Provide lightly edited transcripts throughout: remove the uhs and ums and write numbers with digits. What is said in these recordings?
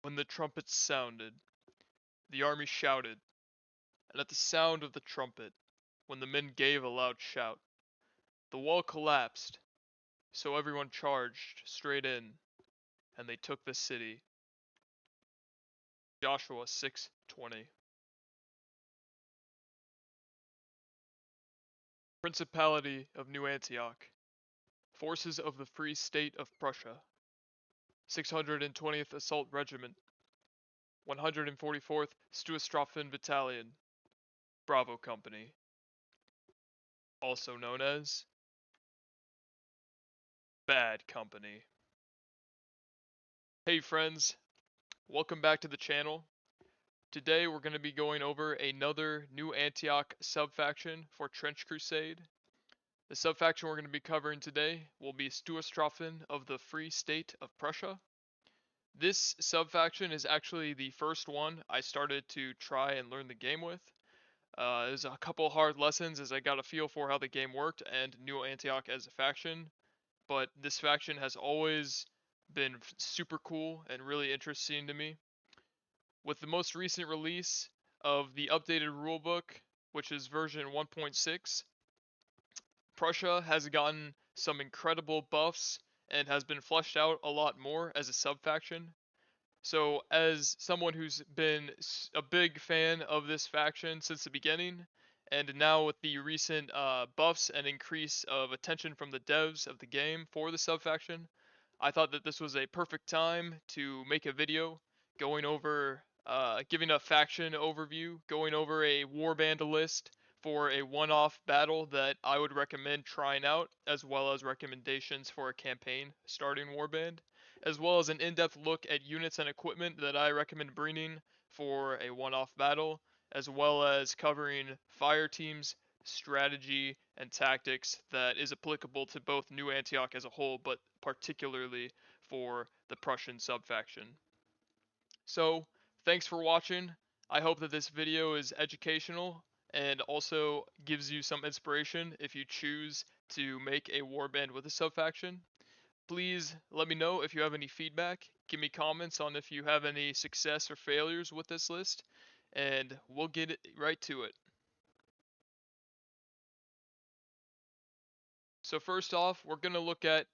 When the trumpets sounded, the army shouted, and at the sound of the trumpet, when the men gave a loud shout, the wall collapsed, so everyone charged straight in, and they took the city. Joshua 6:20. Principality of New Antioch. Forces of the Free State of Prussia. 620th Assault Regiment. 144th Stoßtruppen Battalion. Bravo Company. Also known as Bad Company. Hey friends, welcome back to the channel. Today we're going to be going over another New Antioch subfaction for Trench Crusade. The subfaction we're going to be covering today will be Stoßtruppen of the Free State of Prussia. This subfaction is actually the first one I started to try and learn the game with. There's a couple hard lessons as I got a feel for how the game worked and New Antioch as a faction, but this faction has always been super cool and really interesting to me. With the most recent release of the updated rulebook, which is version 1.6, Prussia has gotten some incredible buffs and has been fleshed out a lot more as a subfaction. So as someone who's been a big fan of this faction since the beginning, and now with the recent buffs and increase of attention from the devs of the game for the subfaction, I thought that this was a perfect time to make a video going over, giving a faction overview, going over a warband list for a one-off battle that I would recommend trying out, as well as recommendations for a campaign starting warband, as well as an in-depth look at units and equipment that I recommend bringing for a one-off battle, as well as covering Fireteam's strategy and tactics that is applicable to both New Antioch as a whole, but particularly for the Prussian subfaction. So, thanks for watching. I hope that this video is educational and also gives you some inspiration if you choose to make a warband with a subfaction. Please let me know if you have any feedback. Give me comments on if you have any success or failures with this list, and we'll get right to it. So first off, we're going to look at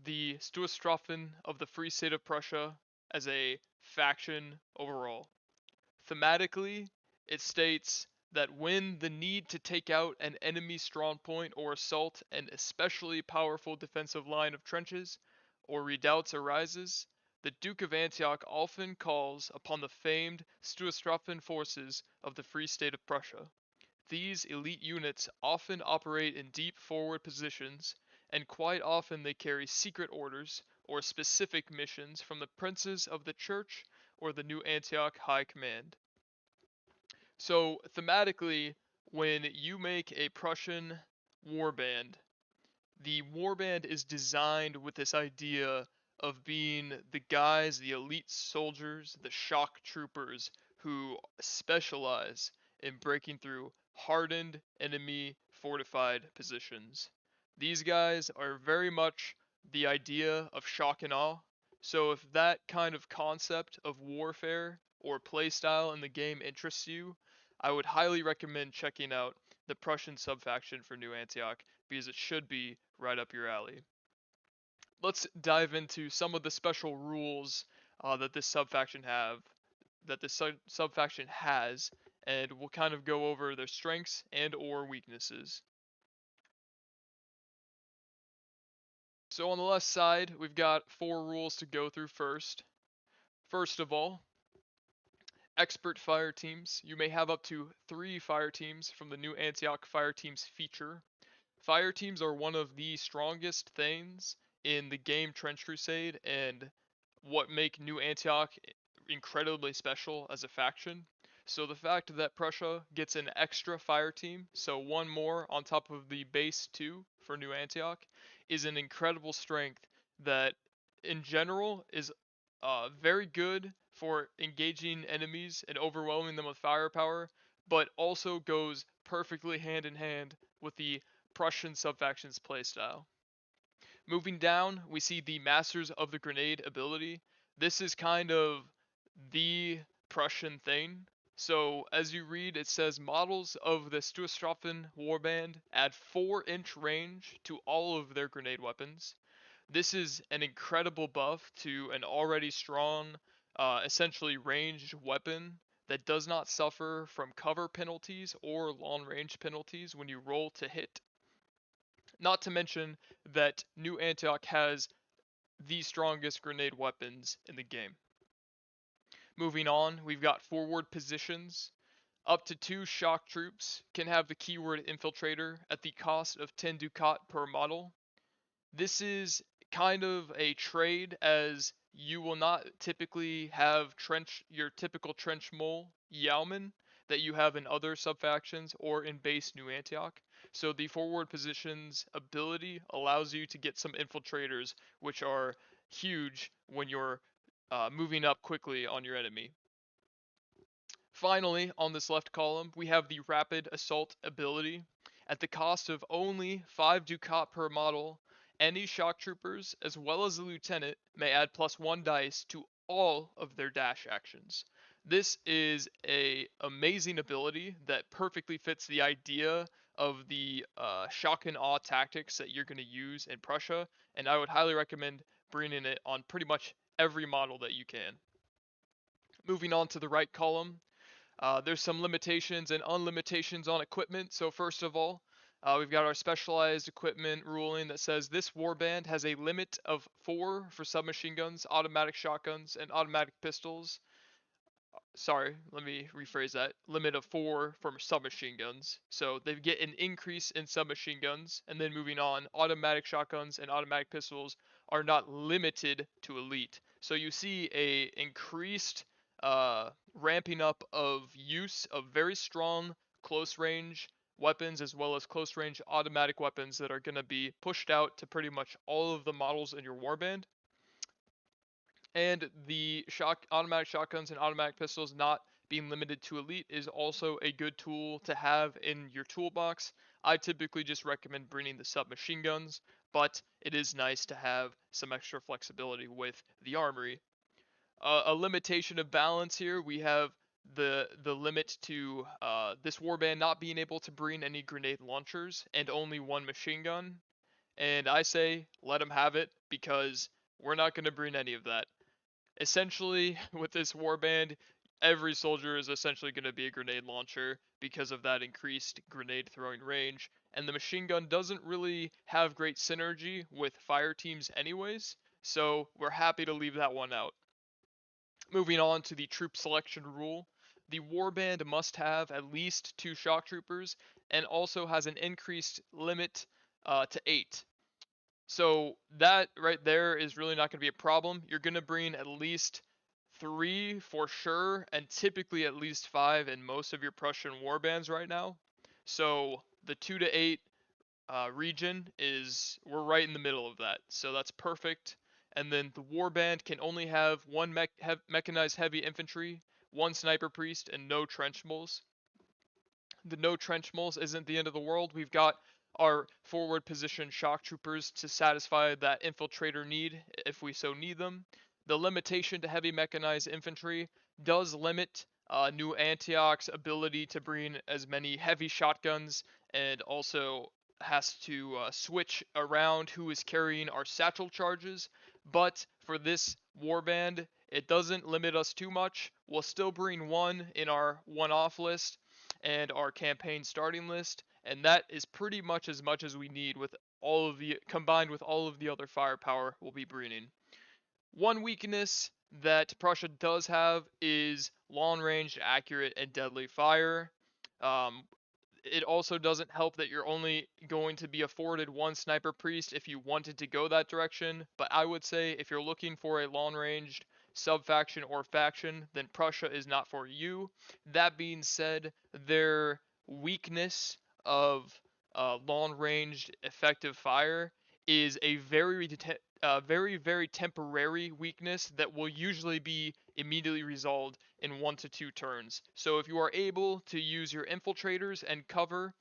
the Stoßtruppen of the Free State of Prussia as a faction overall. Thematically, it states that when the need to take out an enemy strongpoint or assault an especially powerful defensive line of trenches or redoubts arises, the Duke of Antioch often calls upon the famed Stoßtruppen forces of the Free State of Prussia. These elite units often operate in deep forward positions, and quite often they carry secret orders or specific missions from the princes of the church or the New Antioch High Command. So thematically, when you make a Prussian warband, the warband is designed with this idea of being the guys, the elite soldiers, the shock troopers who specialize in breaking through hardened enemy fortified positions. These guys are very much the idea of shock and awe. So if that kind of concept of warfare or playstyle in the game interests you, I would highly recommend checking out the Prussian subfaction for New Antioch because it should be right up your alley. Let's dive into some of the special rules that this subfaction has, and we'll kind of go over their strengths and or weaknesses. So on the left side, we've got 4 rules to go through first. First of all, expert fire teams. You may have up to 3 fire teams from the New Antioch fire teams feature. Fire teams are one of the strongest things in the game Trench Crusade and what make New Antioch incredibly special as a faction. So the fact that Prussia gets an extra fire team, so 1 more on top of the base 2 for New Antioch, is an incredible strength that in general is very good for engaging enemies and overwhelming them with firepower, but also goes perfectly hand in hand with the Prussian subfaction's playstyle. Moving down, we see the Masters of the Grenade ability. This is kind of the Prussian thing. So as you read, it says models of the Stoßtruppen Warband add 4-inch range to all of their grenade weapons. This is an incredible buff to an already strong, essentially ranged weapon that does not suffer from cover penalties or long range penalties when you roll to hit. Not to mention that New Antioch has the strongest grenade weapons in the game. Moving on, we've got forward positions. Up to 2 shock troops can have the keyword infiltrator at the cost of 10 Ducat per model. This is kind of a trade, as you will not typically have your typical trench mole Yeoman that you have in other subfactions or in base New Antioch. So the forward positions ability allows you to get some infiltrators, which are huge when you're moving up quickly on your enemy. Finally, on this left column, we have the Rapid Assault ability. At the cost of only 5 Ducat per model, any shock troopers, as well as the lieutenant, may add +1 dice to all of their dash actions. This is a amazing ability that perfectly fits the idea of the shock and awe tactics that you're going to use in Prussia, and I would highly recommend bringing it on pretty much every model that you can. Moving on to the right column, there's some limitations and unlimitations on equipment. So first of all, we've got our specialized equipment ruling that says this warband has a limit of 4 for submachine guns, automatic shotguns, and automatic pistols. Sorry, let me rephrase that. Limit of 4 for submachine guns. So they get an increase in submachine guns. And then moving on, automatic shotguns and automatic pistols are not limited to elite. So you see a increased ramping up of use of very strong close range weapons, as well as close range automatic weapons that are going to be pushed out to pretty much all of the models in your warband. And the automatic shotguns and automatic pistols not being limited to elite is also a good tool to have in your toolbox. I typically just recommend bringing the submachine guns, but it is nice to have some extra flexibility with the armory. A limitation of balance here, we have the limit to this warband not being able to bring any grenade launchers and only 1 machine gun. And I say let them have it, because we're not going to bring any of that. Essentially, with this warband, every soldier is essentially going to be a grenade launcher because of that increased grenade throwing range. And the machine gun doesn't really have great synergy with fire teams anyways, so we're happy to leave that one out. Moving on to the troop selection rule, the warband must have at least 2 shock troopers and also has an increased limit to 8. So that right there is really not going to be a problem. You're going to bring at least 3 for sure, and typically at least 5 in most of your Prussian warbands right now. So the 2 to 8 region we're right in the middle of that. So that's perfect. And then the warband can only have 1 mechanized heavy infantry, 1 sniper priest, and no trench moles. The no trench moles isn't the end of the world. We've got our forward position shock troopers to satisfy that infiltrator need if we so need them. The limitation to heavy mechanized infantry does limit New Antioch's ability to bring as many heavy shotguns, and also has to switch around who is carrying our satchel charges. But for this warband, it doesn't limit us too much. We'll still bring 1 in our one-off list and our campaign starting list, and that is pretty much as we need with all of the combined with all of the other firepower we'll be bringing. One weakness that Prussia does have is long-range, accurate, and deadly fire. It also doesn't help that you're only going to be afforded 1 sniper priest if you wanted to go that direction, but I would say if you're looking for a long-ranged sub-faction or faction, then Prussia is not for you. That being said, their weakness of long-ranged effective fire is a very temporary weakness that will usually be immediately resolved in 1 to 2 turns. So if you are able to use your infiltrators and cover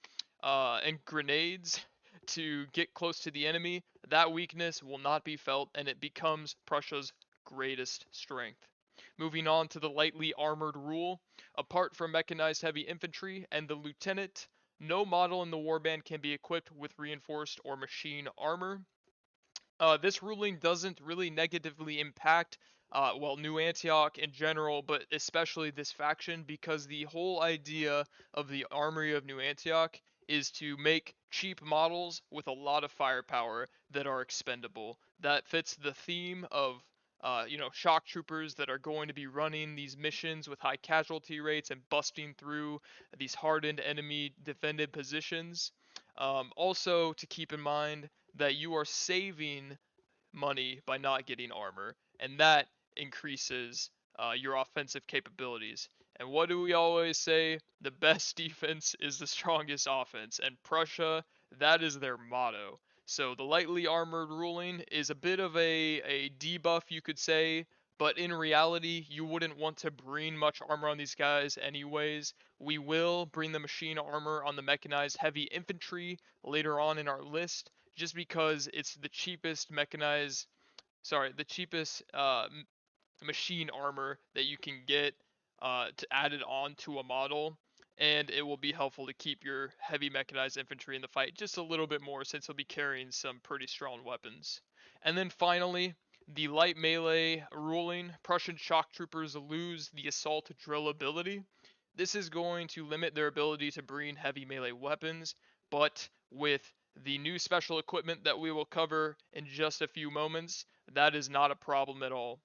and grenades to get close to the enemy, that weakness will not be felt, and it becomes Prussia's greatest strength. Moving on to the lightly armored rule. Apart from mechanized heavy infantry and the lieutenant, no model in the warband can be equipped with reinforced or machine armor. This ruling doesn't really negatively impact, New Antioch in general, but especially this faction, because the whole idea of the Armory of New Antioch is to make cheap models with a lot of firepower that are expendable. That fits the theme of, shock troopers that are going to be running these missions with high casualty rates and busting through these hardened enemy defended positions. Also, to keep in mind that you are saving money by not getting armor, and that increases your offensive capabilities. And what do we always say? The best defense is the strongest offense, and Prussia, that is their motto. So the lightly armored ruling is a bit of a debuff, you could say, but in reality, you wouldn't want to bring much armor on these guys anyways. We will bring the machine armor on the mechanized heavy infantry later on in our list, just because it's the cheapest machine armor that you can get to add it on to a model, and it will be helpful to keep your heavy mechanized infantry in the fight just a little bit more, since you'll be carrying some pretty strong weapons. And then finally, the light melee ruling. Prussian shock troopers lose the assault drill ability. This is going to limit their ability to bring heavy melee weapons, but with the new special equipment that we will cover in just a few moments, that is not a problem at all.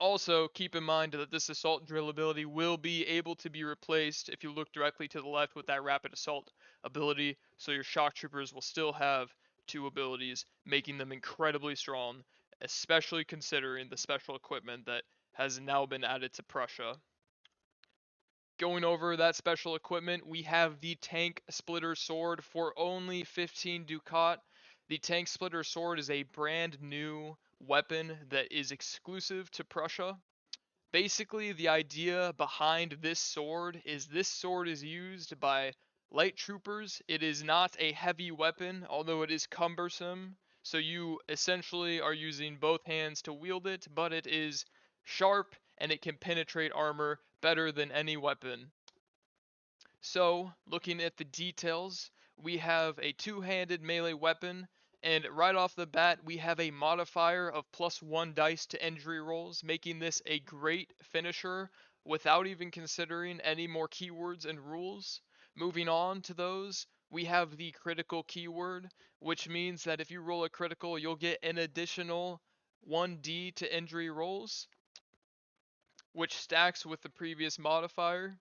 Also, keep in mind that this assault drill ability will be able to be replaced if you look directly to the left with that rapid assault ability, so your shock troopers will still have two abilities, making them incredibly strong, especially considering the special equipment that has now been added to Prussia. Going over that special equipment, we have the Tank Splitter Sword for only 15 Ducat. The Tank Splitter Sword is a brand new weapon that is exclusive to Prussia. Basically, the idea behind this sword is used by light troopers. It is not a heavy weapon, although it is cumbersome. So you essentially are using both hands to wield it, but it is sharp and it can penetrate armor better than any weapon. So, looking at the details, we have a two-handed melee weapon, and right off the bat, we have a modifier of +1 dice to injury rolls, making this a great finisher without even considering any more keywords and rules. Moving on to those, we have the critical keyword, which means that if you roll a critical, you'll get an additional 1d to injury rolls, which stacks with the previous modifier.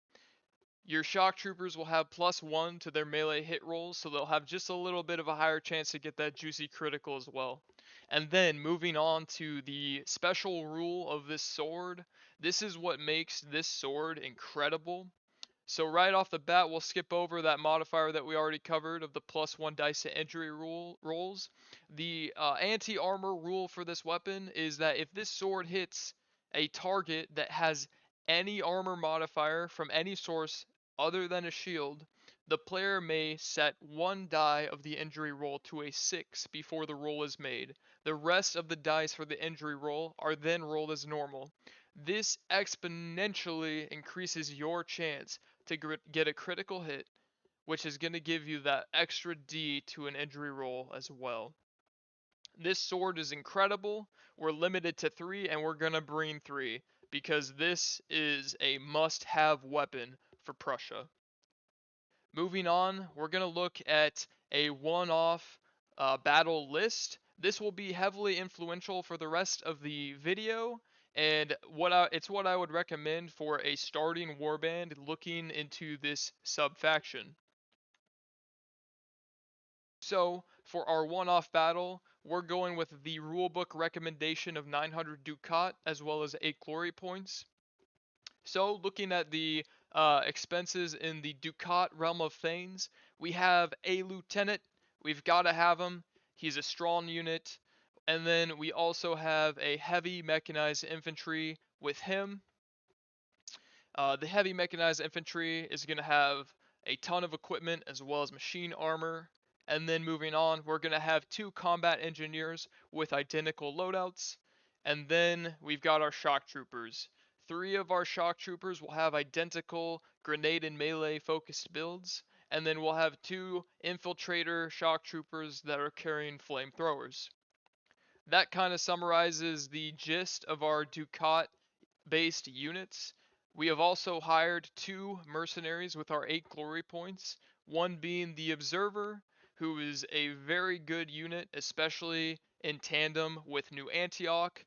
Your shock troopers will have +1 to their melee hit rolls, so they'll have just a little bit of a higher chance to get that juicy critical as well. And then moving on to the special rule of this sword, this is what makes this sword incredible. So right off the bat, we'll skip over that modifier that we already covered of the +1 dice to injury rolls. The anti-armor rule for this weapon is that if this sword hits a target that has any armor modifier from any source other than a shield, the player may set 1 die of the injury roll to a 6 before the roll is made. The rest of the dice for the injury roll are then rolled as normal. This exponentially increases your chance to get a critical hit, which is going to give you that extra D to an injury roll as well. This sword is incredible. We're limited to 3, and we're going to bring 3 because this is a must-have weapon for Prussia. Moving on, we're going to look at a one-off battle list. This will be heavily influential for the rest of the video, and it's what I would recommend for a starting warband looking into this sub-faction. So, for our one-off battle, we're going with the rulebook recommendation of 900 Ducat as well as 8 glory points. So, looking at the expenses in the Ducat Realm of Thanes, we have a lieutenant. We've got to have him. He's a strong unit. And then we also have a heavy mechanized infantry with him. The heavy mechanized infantry is going to have a ton of equipment as well as machine armor. And then moving on, we're going to have 2 combat engineers with identical loadouts. And then we've got our Shocktroopers. 3 of our Shocktroopers will have identical grenade and melee focused builds, and then we'll have 2 Infiltrator Shocktroopers that are carrying flamethrowers. That kind of summarizes the gist of our Ducat based units. We have also hired 2 mercenaries with our 8 glory points, one being the Observer, who is a very good unit, especially in tandem with New Antioch,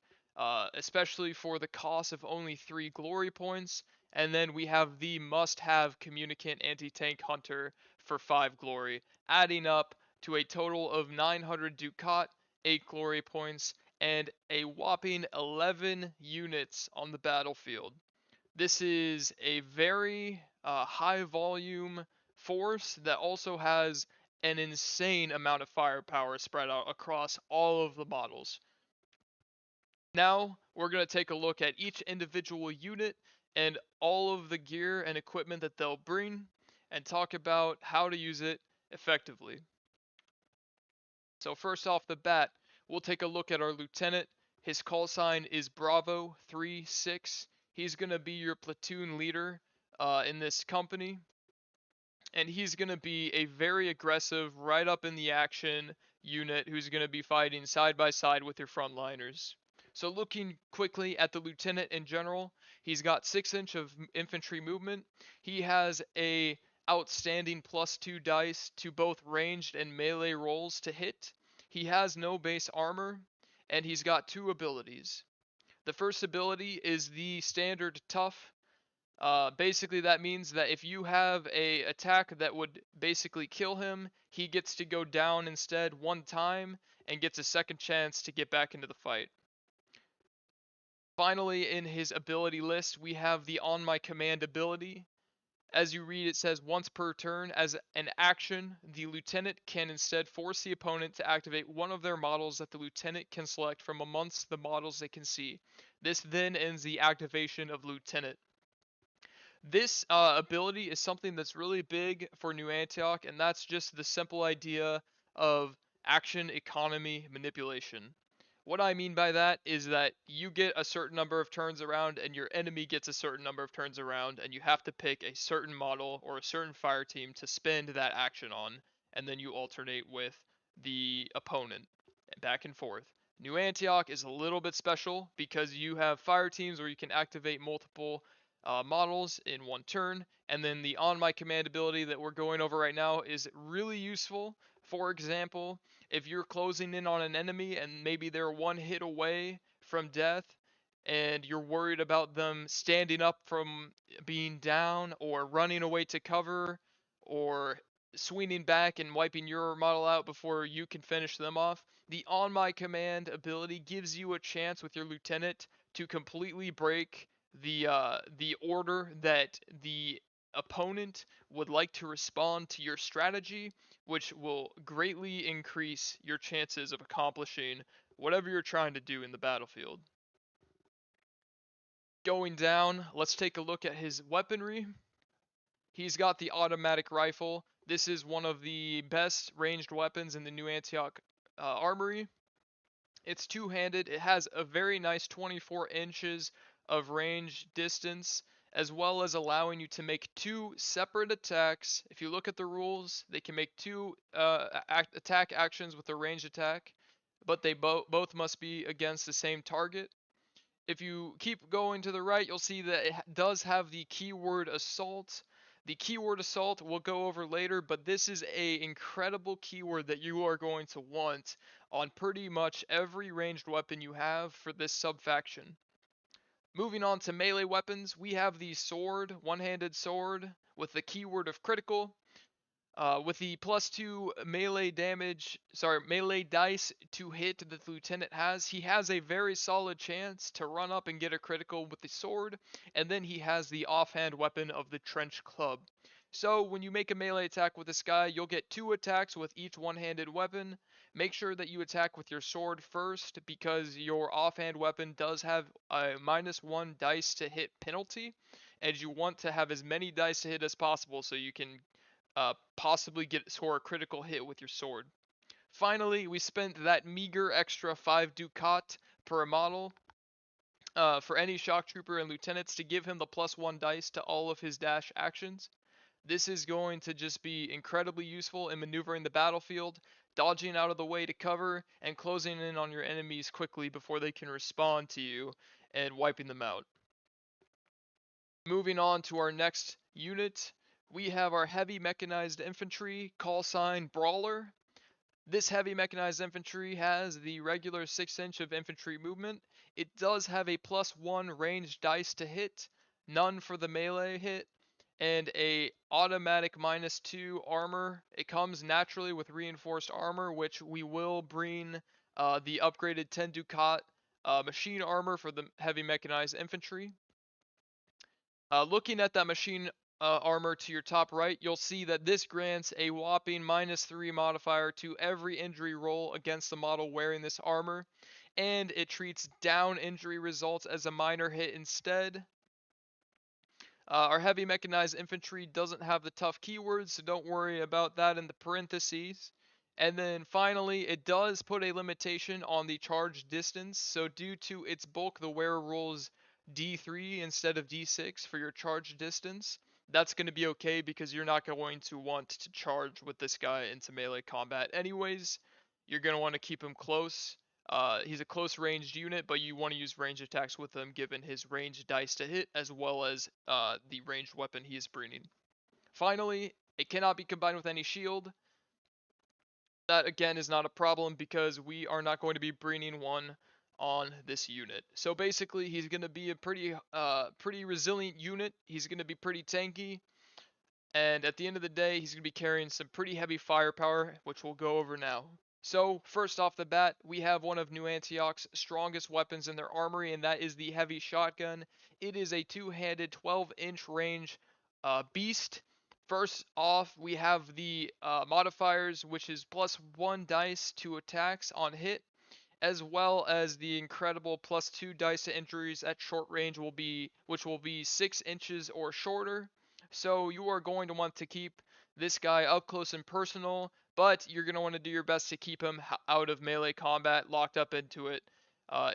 especially for the cost of only 3 glory points. And then we have the must-have Communicant Anti-Tank Hunter for 5 glory, adding up to a total of 900 Ducat, 8 glory points, and a whopping 11 units on the battlefield. This is a very high volume force that also has an insane amount of firepower spread out across all of the models. Now we're going to take a look at each individual unit and all of the gear and equipment that they'll bring and talk about how to use it effectively. So first off the bat, we'll take a look at our lieutenant. His call sign is Bravo 36. He's going to be your platoon leader in this company. And he's going to be a very aggressive, right up in the action unit who's going to be fighting side by side with your frontliners. So looking quickly at the lieutenant in general, he's got 6-inch of infantry movement. He has a outstanding +2 dice to both ranged and melee rolls to hit. He has no base armor, and he's got 2 abilities. The first ability is the standard tough. Basically that means that if you have a attack that would basically kill him, he gets to go down instead 1 time and gets a second chance to get back into the fight. Finally, in his ability list, we have the On My Command ability. As you read, it says once per turn, as an action, the lieutenant can instead force the opponent to activate one of their models that the lieutenant can select from amongst the models they can see. This then ends the activation of lieutenant. This ability is something that's really big for New Antioch, and that's just the simple idea of action economy manipulation. What I mean by that is that you get a certain number of turns around and your enemy gets a certain number of turns around, and you have to pick a certain model or a certain fire team to spend that action on, and then you alternate with the opponent back and forth. New Antioch is a little bit special because you have fire teams where you can activate multiple models in 1 turn, and then the On My Command ability that we're going over right now is really useful. For example, if you're closing in on an enemy and maybe they're 1 hit away from death and you're worried about them standing up from being down or running away to cover or swinging back and wiping your model out before you can finish them off, the On My Command ability gives you a chance with your lieutenant to completely break the order that the opponent would like to respond to your strategy, which will greatly increase your chances of accomplishing whatever you're trying to do in the battlefield. Going down, let's take a look at his weaponry. He's got the automatic rifle. This is one of the best ranged weapons in the New Antioch armory. It's 2-handed. It has a very nice 24 inches of range distance, as well as allowing you to make 2 separate attacks. If you look at the rules, they can make 2 attack actions with a ranged attack, but they both must be against the same target. If you keep going to the right, you'll see that it does have the keyword assault. The keyword assault we'll go over later, but this is a incredible keyword that you are going to want on pretty much every ranged weapon you have for this subfaction. Moving on to melee weapons, we have the sword, one-handed sword, with the keyword of critical. With the +2 melee dice to hit that the lieutenant has, he has a very solid chance to run up and get a critical with the sword, and then he has the offhand weapon of the trench club. So when you make a melee attack with this guy, you'll get 2 attacks with each one-handed weapon. Make sure that you attack with your sword first, because your offhand weapon does have a -1 dice to hit penalty, and you want to have as many dice to hit as possible so you can possibly score a critical hit with your sword. Finally, we spent that meager extra 5 Ducat per model for any Shocktrooper and Lieutenants to give him the +1 dice to all of his dash actions. This is going to just be incredibly useful in maneuvering the battlefield, dodging out of the way to cover, and closing in on your enemies quickly before they can respond to you and wiping them out. Moving on to our next unit, we have our heavy mechanized infantry, call sign Brawler. This heavy mechanized infantry has the regular 6-inch of infantry movement. It does have a +1 ranged dice to hit, none for the melee hit, and a automatic -2 armor. It comes naturally with reinforced armor, which we will bring the upgraded 10 Ducat machine armor for the heavy mechanized infantry. Looking at that machine armor to your top right, you'll see that this grants a whopping -3 modifier to every injury roll against the model wearing this armor, and it treats down injury results as a minor hit instead. Our heavy mechanized infantry doesn't have the tough keywords, so don't worry about that in the parentheses. And then finally, it does put a limitation on the charge distance, so due to its bulk, the wearer rolls D3 instead of D6 for your charge distance. That's going to be okay because you're not going to want to charge with this guy into melee combat anyways. You're going to want to keep him close. He's a close ranged unit, but you want to use range attacks with him given his range dice to hit as well as the ranged weapon he is bringing. Finally, it cannot be combined with any shield. That again is not a problem because we are not going to be bringing one on this unit. So basically, he's going to be a pretty resilient unit. He's going to be pretty tanky, and at the end of the day, he's going to be carrying some pretty heavy firepower, which we'll go over now. So first off the bat, we have one of New Antioch's strongest weapons in their armory, and that is the heavy shotgun. It is a two-handed 12-inch range beast. First off, we have the modifiers, which is +1 dice to attacks on hit, as well as the incredible +2 dice to injuries at short range which will be 6 inches or shorter. So you are going to want to keep this guy up close and personal, but you're going to want to do your best to keep him out of melee combat, locked up into it,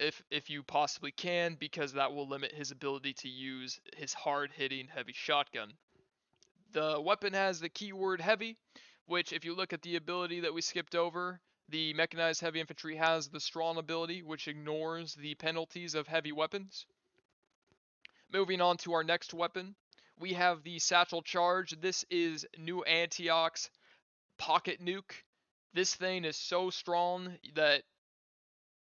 if you possibly can, because that will limit his ability to use his hard-hitting heavy shotgun. The weapon has the keyword heavy, which if you look at the ability that we skipped over, the mechanized heavy infantry has the strong ability, which ignores the penalties of heavy weapons. Moving on to our next weapon, we have the Satchel Charge. This is New Antioch's pocket nuke. This thing is so strong that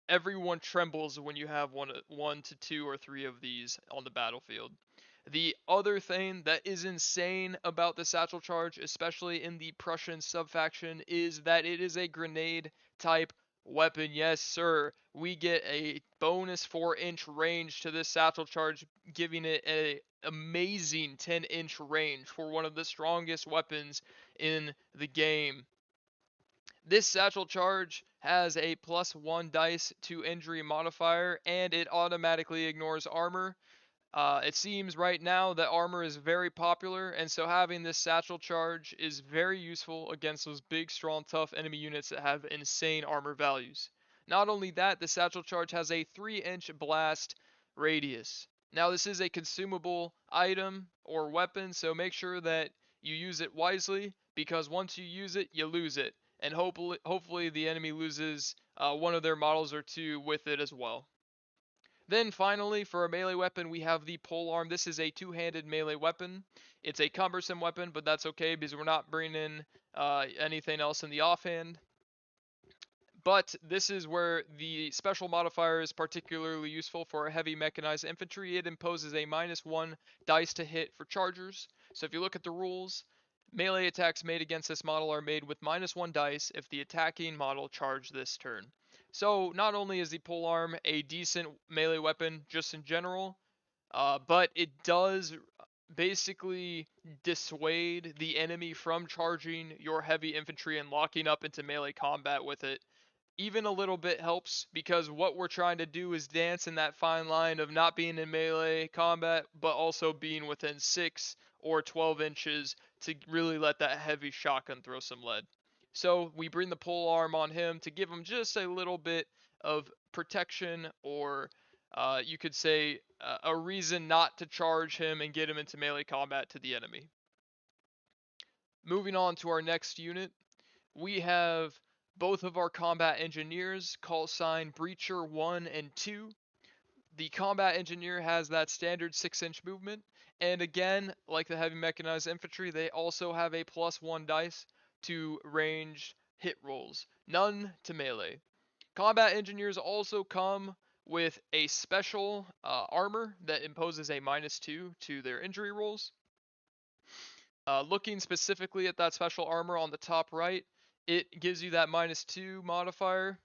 everyone trembles when you have one to two or three of these on the battlefield. The other thing that is insane about the Satchel Charge, especially in the Prussian subfaction, is that it is a grenade type weapon. Yes, sir. We get a bonus 4-inch range to this Satchel Charge, giving it an amazing 10-inch range for one of the strongest weapons in the game. This Satchel Charge has a +1 dice to injury modifier, and it automatically ignores armor. It seems right now that armor is very popular, and so having this Satchel Charge is very useful against those big, strong, tough enemy units that have insane armor values. Not only that, the Satchel Charge has a 3-inch blast radius. Now, this is a consumable item or weapon, so make sure that you use it wisely, because once you use it, you lose it. And hopefully the enemy loses one of their models or two with it as well. Then finally, for a melee weapon, we have the Polearm. This is a two-handed melee weapon. It's a cumbersome weapon, but that's okay because we're not bringing anything else in the offhand. But this is where the special modifier is particularly useful for heavy mechanized infantry. It imposes a -1 dice to hit for chargers. So if you look at the rules, melee attacks made against this model are made with -1 dice if the attacking model charged this turn. So not only is the polearm a decent melee weapon just in general, but it does basically dissuade the enemy from charging your heavy infantry and locking up into melee combat with it. Even a little bit helps because what we're trying to do is dance in that fine line of not being in melee combat, but also being within 6 or 12 inches to really let that heavy shotgun throw some lead. So we bring the pole arm on him to give him just a little bit of protection or you could say, a reason not to charge him and get him into melee combat to the enemy. Moving on to our next unit, we have both of our combat engineers, call sign Breacher 1 and 2. The combat engineer has that standard 6-inch movement, and again, like the heavy mechanized infantry, they also have a +1 dice to ranged hit rolls, none to melee. Combat engineers also come with a special armor that imposes a -2 to their injury rolls. Looking specifically at that special armor on the top right, it gives you that -2 modifier,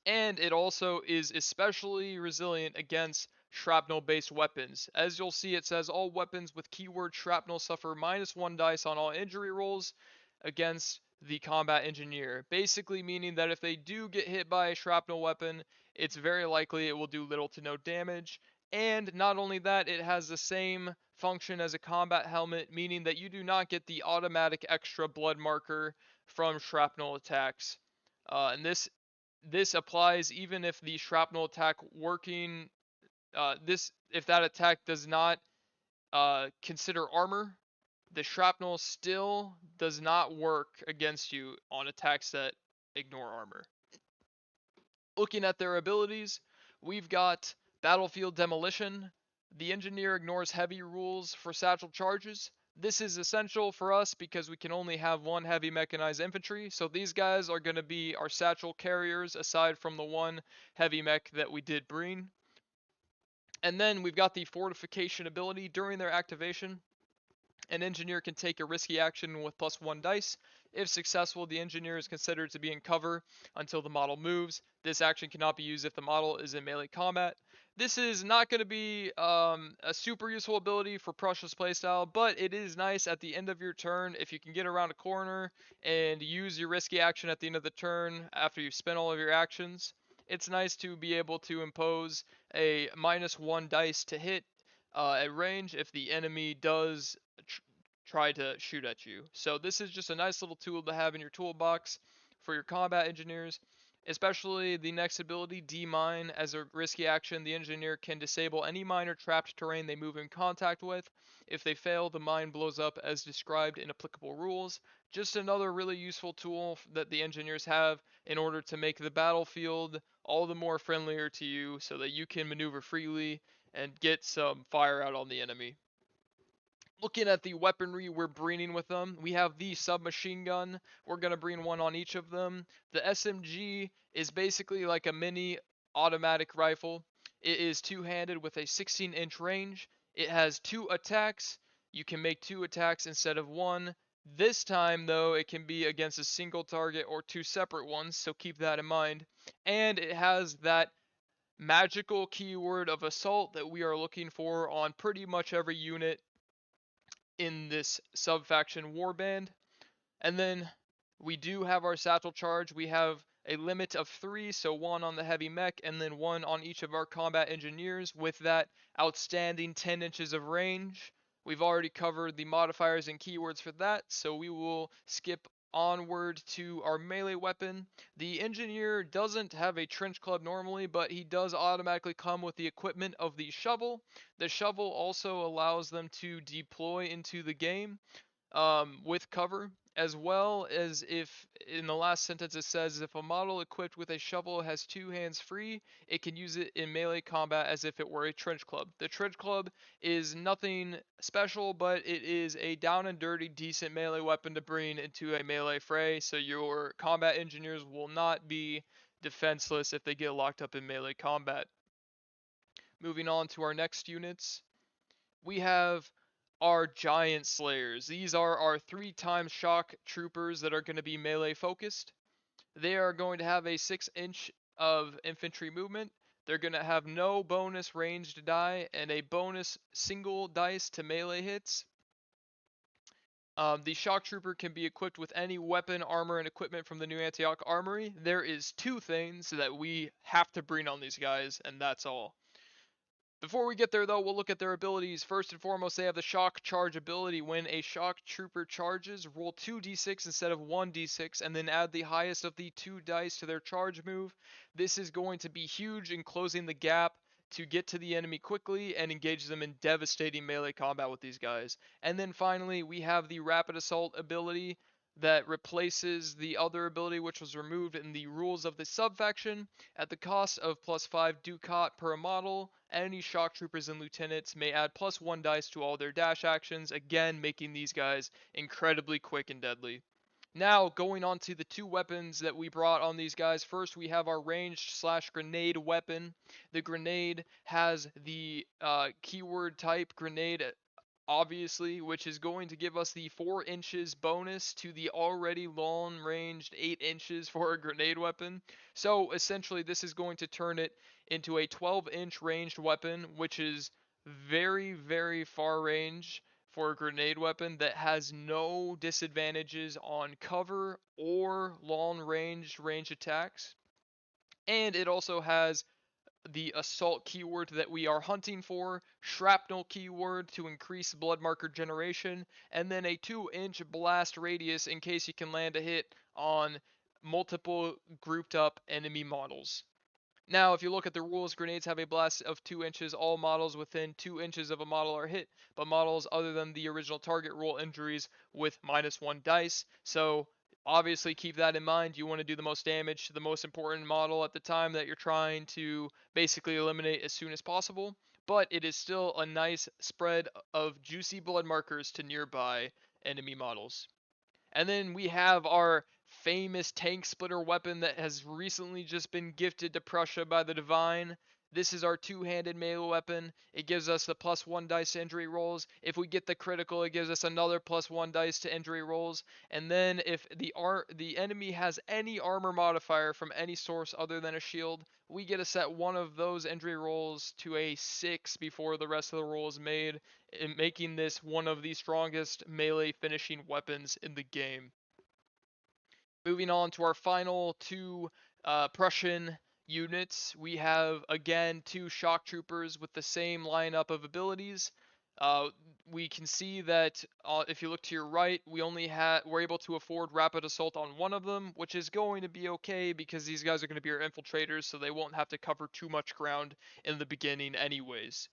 and it also is especially resilient against shrapnel-based weapons. As you'll see, it says all weapons with keyword shrapnel suffer -1 dice on all injury rolls against the combat engineer. Basically meaning that if they do get hit by a shrapnel weapon, it's very likely it will do little to no damage. And not only that, it has the same function as a combat helmet, meaning that you do not get the automatic extra blood marker from shrapnel attacks. And this applies even if the shrapnel attack working, if that attack does not consider armor, the shrapnel still does not work against you on attacks that ignore armor. Looking at their abilities, we've got Battlefield Demolition. The engineer ignores heavy rules for satchel charges. This is essential for us because we can only have one heavy mechanized infantry, so these guys are going to be our satchel carriers aside from the one heavy mech that we did bring. And then we've got the fortification ability. During their activation, an engineer can take a risky action with +1 dice. If successful, the engineer is considered to be in cover until the model moves. This action cannot be used if the model is in melee combat. This is not going to be a super useful ability for Prussia's playstyle, but it is nice at the end of your turn if you can get around a corner and use your risky action at the end of the turn after you've spent all of your actions. It's nice to be able to impose a -1 dice to hit at range if the enemy does try to shoot at you. So this is just a nice little tool to have in your toolbox for your combat engineers, especially the next ability, Demine. As a risky action, the engineer can disable any mine or trapped terrain they move in contact with. If they fail, the mine blows up as described in applicable rules. Just another really useful tool that the engineers have in order to make the battlefield all the more friendlier to you so that you can maneuver freely and get some fire out on the enemy. Looking at the weaponry we're bringing with them, we have the submachine gun. We're going to bring one on each of them. The SMG is basically like a mini automatic rifle. It is two-handed with a 16-inch range. It has 2 attacks. You can make 2 attacks instead of 1. This time, though, it can be against a single target or 2 separate ones, so keep that in mind. And it has that magical keyword of assault that we are looking for on pretty much every unit in this sub-faction warband. And then we do have our satchel charge. We have a limit of 3, so 1 on the heavy mech and then 1 on each of our combat engineers with that outstanding 10 inches of range. We've already covered the modifiers and keywords for that, so we will skip onward to our melee weapon. The engineer doesn't have a trench club normally, but he does automatically come with the equipment of the shovel. The shovel also allows them to deploy into the game with cover, as well as if in the last sentence it says if a model equipped with a shovel has 2 hands free, it can use it in melee combat as if it were a trench club. The trench club is nothing special, but it is a down and dirty decent melee weapon to bring into a melee fray, so your combat engineers will not be defenseless if they get locked up in melee combat. Moving on to our next units, we have our Giant Slayers. These are our 3x shock troopers that are going to be melee focused. They are going to have a 6-inch of infantry movement. They're going to have no bonus ranged die and a bonus single dice to melee hits. The shock trooper can be equipped with any weapon, armor, and equipment from the new Antioch armory. There is 2 things that we have to bring on these guys, and that's all. Before we get there, though, we'll look at their abilities. First and foremost, they have the shock charge ability. When a shock trooper charges, roll 2d6 instead of 1d6, and then add the highest of the 2 dice to their charge move. This is going to be huge in closing the gap to get to the enemy quickly and engage them in devastating melee combat with these guys. And then finally, we have the Rapid Assault ability that replaces the other ability which was removed in the rules of the subfaction. At the cost of +5 Ducat per model, any Shocktroopers and Lieutenants may add +1 dice to all their dash actions, again making these guys incredibly quick and deadly. Now, going on to the two weapons that we brought on these guys. First, we have our ranged/grenade weapon. The grenade has the keyword type grenade, obviously, which is going to give us the 4 inches bonus to the already long ranged 8 inches for a grenade weapon. So essentially this is going to turn it into a 12-inch ranged weapon, which is very, very far range for a grenade weapon that has no disadvantages on cover or long range attacks. And it also has the assault keyword that we are hunting for, shrapnel keyword to increase blood marker generation, and then a 2-inch blast radius in case you can land a hit on multiple grouped up enemy models. Now, if you look at the rules, grenades have a blast of 2 inches. All models within 2 inches of a model are hit, but models other than the original target roll injuries with -1 dice. So obviously keep that in mind. You want to do the most damage to the most important model at the time that you're trying to basically eliminate as soon as possible. But it is still a nice spread of juicy blood markers to nearby enemy models. And then we have our famous tank splitter weapon that has recently just been gifted to Prussia by the Divine. This is our two-handed melee weapon. It gives us the +1 dice to injury rolls. If we get the critical, it gives us another +1 dice to injury rolls. And then if the enemy has any armor modifier from any source other than a shield, we get to set one of those injury rolls to a 6 before the rest of the roll is made, making this one of the strongest melee finishing weapons in the game. Moving on to our final two Prussian units, we have again 2 Shocktroopers with the same lineup of abilities. We can see that if you look to your right, we're able to afford Rapid Assault on one of them, which is going to be okay because these guys are going to be our infiltrators, so they won't have to cover too much ground in the beginning anyways.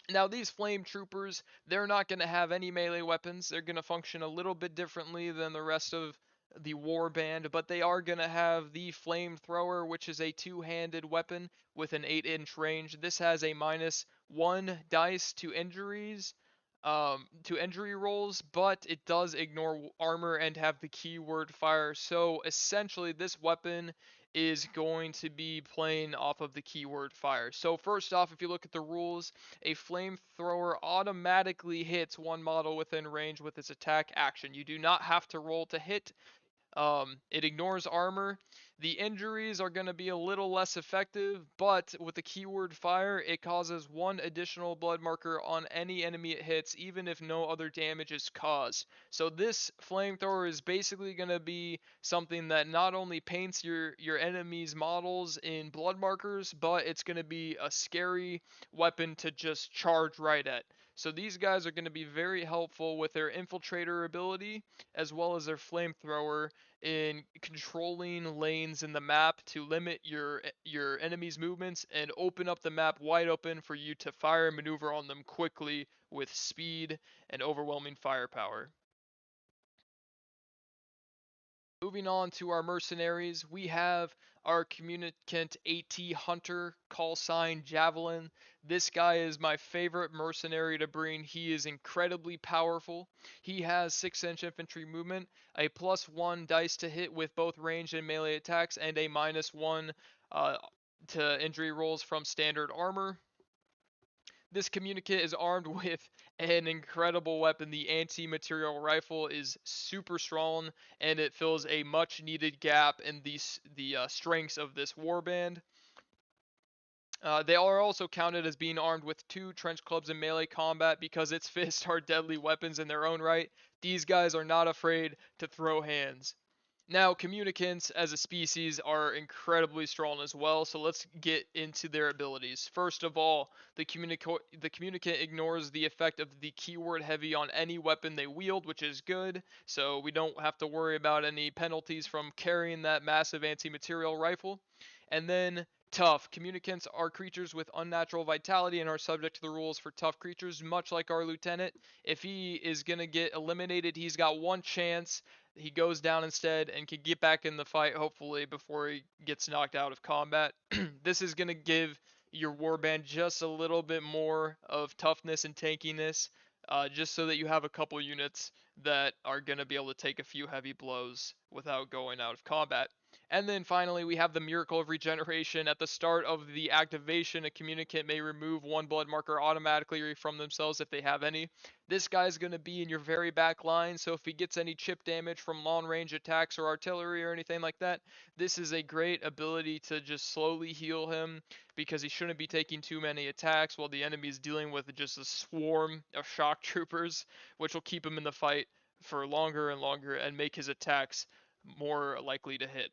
Now, these flame troopers, they're not going to have any melee weapons. They're going to function a little bit differently than the rest of the warband, but they are going to have the flamethrower, which is a two-handed weapon with an 8-inch range. This has a -1 dice to injuries, to injury rolls, but it does ignore armor and have the keyword fire. So essentially, this weapon is going to be playing off of the keyword fire. So first off, if you look at the rules, a flamethrower automatically hits one model within range with its attack action. You do not have to roll to hit. It ignores armor. The injuries are going to be a little less effective, but with the keyword fire, it causes 1 additional blood marker on any enemy it hits, even if no other damage is caused. So this flamethrower is basically going to be something that not only paints your enemy's models in blood markers, but it's going to be a scary weapon to just charge right at. So these guys are going to be very helpful with their infiltrator ability as well as their flamethrower in controlling lanes in the map to limit your enemy's movements and open up the map wide open for you to fire and maneuver on them quickly with speed and overwhelming firepower. Moving on to our mercenaries, we have our communicant AT Hunter, call sign Javelin. This guy is my favorite mercenary to bring. He is incredibly powerful. He has 6-inch infantry movement, a +1 dice to hit with both ranged and melee attacks, and a -1 to injury rolls from standard armor. This communicant is armed with an incredible weapon. The anti-material rifle is super strong, and it fills a much-needed gap in the strengths of this warband. They are also counted as being armed with 2 trench clubs in melee combat because its fists are deadly weapons in their own right. These guys are not afraid to throw hands. Now, communicants as a species are incredibly strong as well, so let's get into their abilities. First of all, the communicant ignores the effect of the keyword heavy on any weapon they wield, which is good, so we don't have to worry about any penalties from carrying that massive anti-material rifle. And then Tough. Communicants are creatures with unnatural vitality and are subject to the rules for tough creatures, much like our lieutenant. If he is going to get eliminated, he's got one chance. He goes down instead and can get back in the fight, hopefully, before he gets knocked out of combat. This is going to give your warband just a little bit more of toughness and tankiness, just so that you have a couple units that are going to be able to take a few heavy blows without going out of combat. And then finally, we have the Miracle of Regeneration. At the start of the activation, a communicant may remove one blood marker automatically from themselves if they have any. This guy's going to be in your very back line, so if he gets any chip damage from long range attacks or artillery or anything like that, this is a great ability to just slowly heal him because he shouldn't be taking too many attacks while the enemy is dealing with just a swarm of shock troopers, which will keep him in the fight for longer and longer and make his attacks more likely to hit.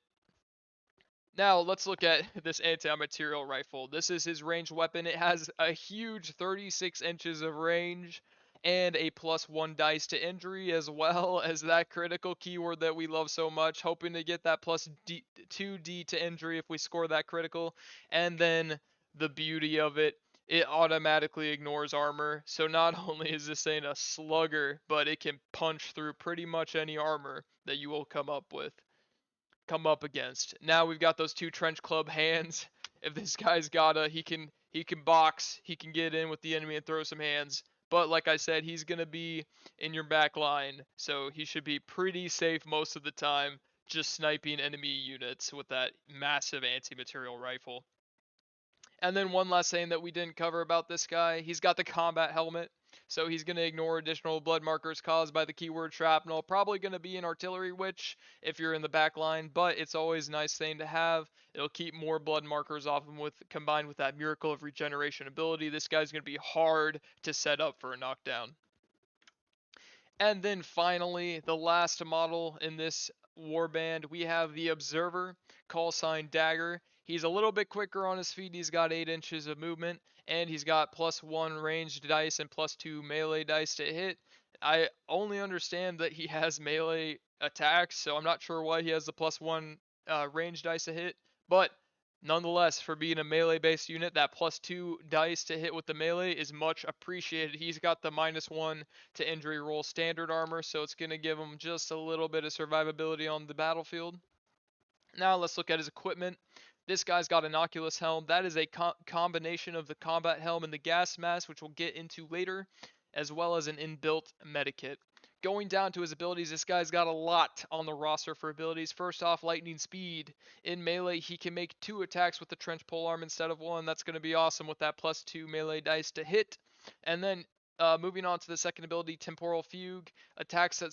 Now let's look at this anti-material rifle. This is his ranged weapon. It has a huge 36 inches of range and a +1 dice to injury, as well as that critical keyword that we love so much, hoping to get that +2d to injury if we score that critical. And then the beauty of it, it automatically ignores armor. So not only is this thing a slugger, but it can punch through pretty much any armor that you will come up against. Now we've got those two trench club hands. If this guy's got he can box, he can get in with the enemy and throw some hands. But like I said, he's gonna be in your back line, so he should be pretty safe most of the time, just sniping enemy units with that massive anti-material rifle. And then one last thing that we didn't cover about this guy, he's got the combat helmet. So he's going to ignore additional blood markers caused by the keyword shrapnel. Probably going to be an artillery witch if you're in the back line, but it's always a nice thing to have. It'll keep more blood markers off him combined with that Miracle of Regeneration ability. This guy's going to be hard to set up for a knockdown. And then finally, the last model in this warband, we have the Observer, call sign Dagger. He's a little bit quicker on his feet. He's got 8 inches of movement, and he's got +1 ranged dice and +2 melee dice to hit. I only understand that he has melee attacks, so I'm not sure why he has the +1 range dice to hit, but nonetheless, for being a melee-based unit, that +2 dice to hit with the melee is much appreciated. He's got the -1 to injury roll standard armor, so it's going to give him just a little bit of survivability on the battlefield. Now let's look at his equipment. This guy's got an Oculus helm. That is a combination of the combat helm and the gas mask, which we'll get into later, as well as an inbuilt medikit. Going down to his abilities, this guy's got a lot on the roster for abilities. First off, lightning speed. In melee, he can make 2 attacks with the trench polearm instead of 1. That's going to be awesome with that +2 melee dice to hit. And then moving on to the second ability, temporal fugue. Attacks that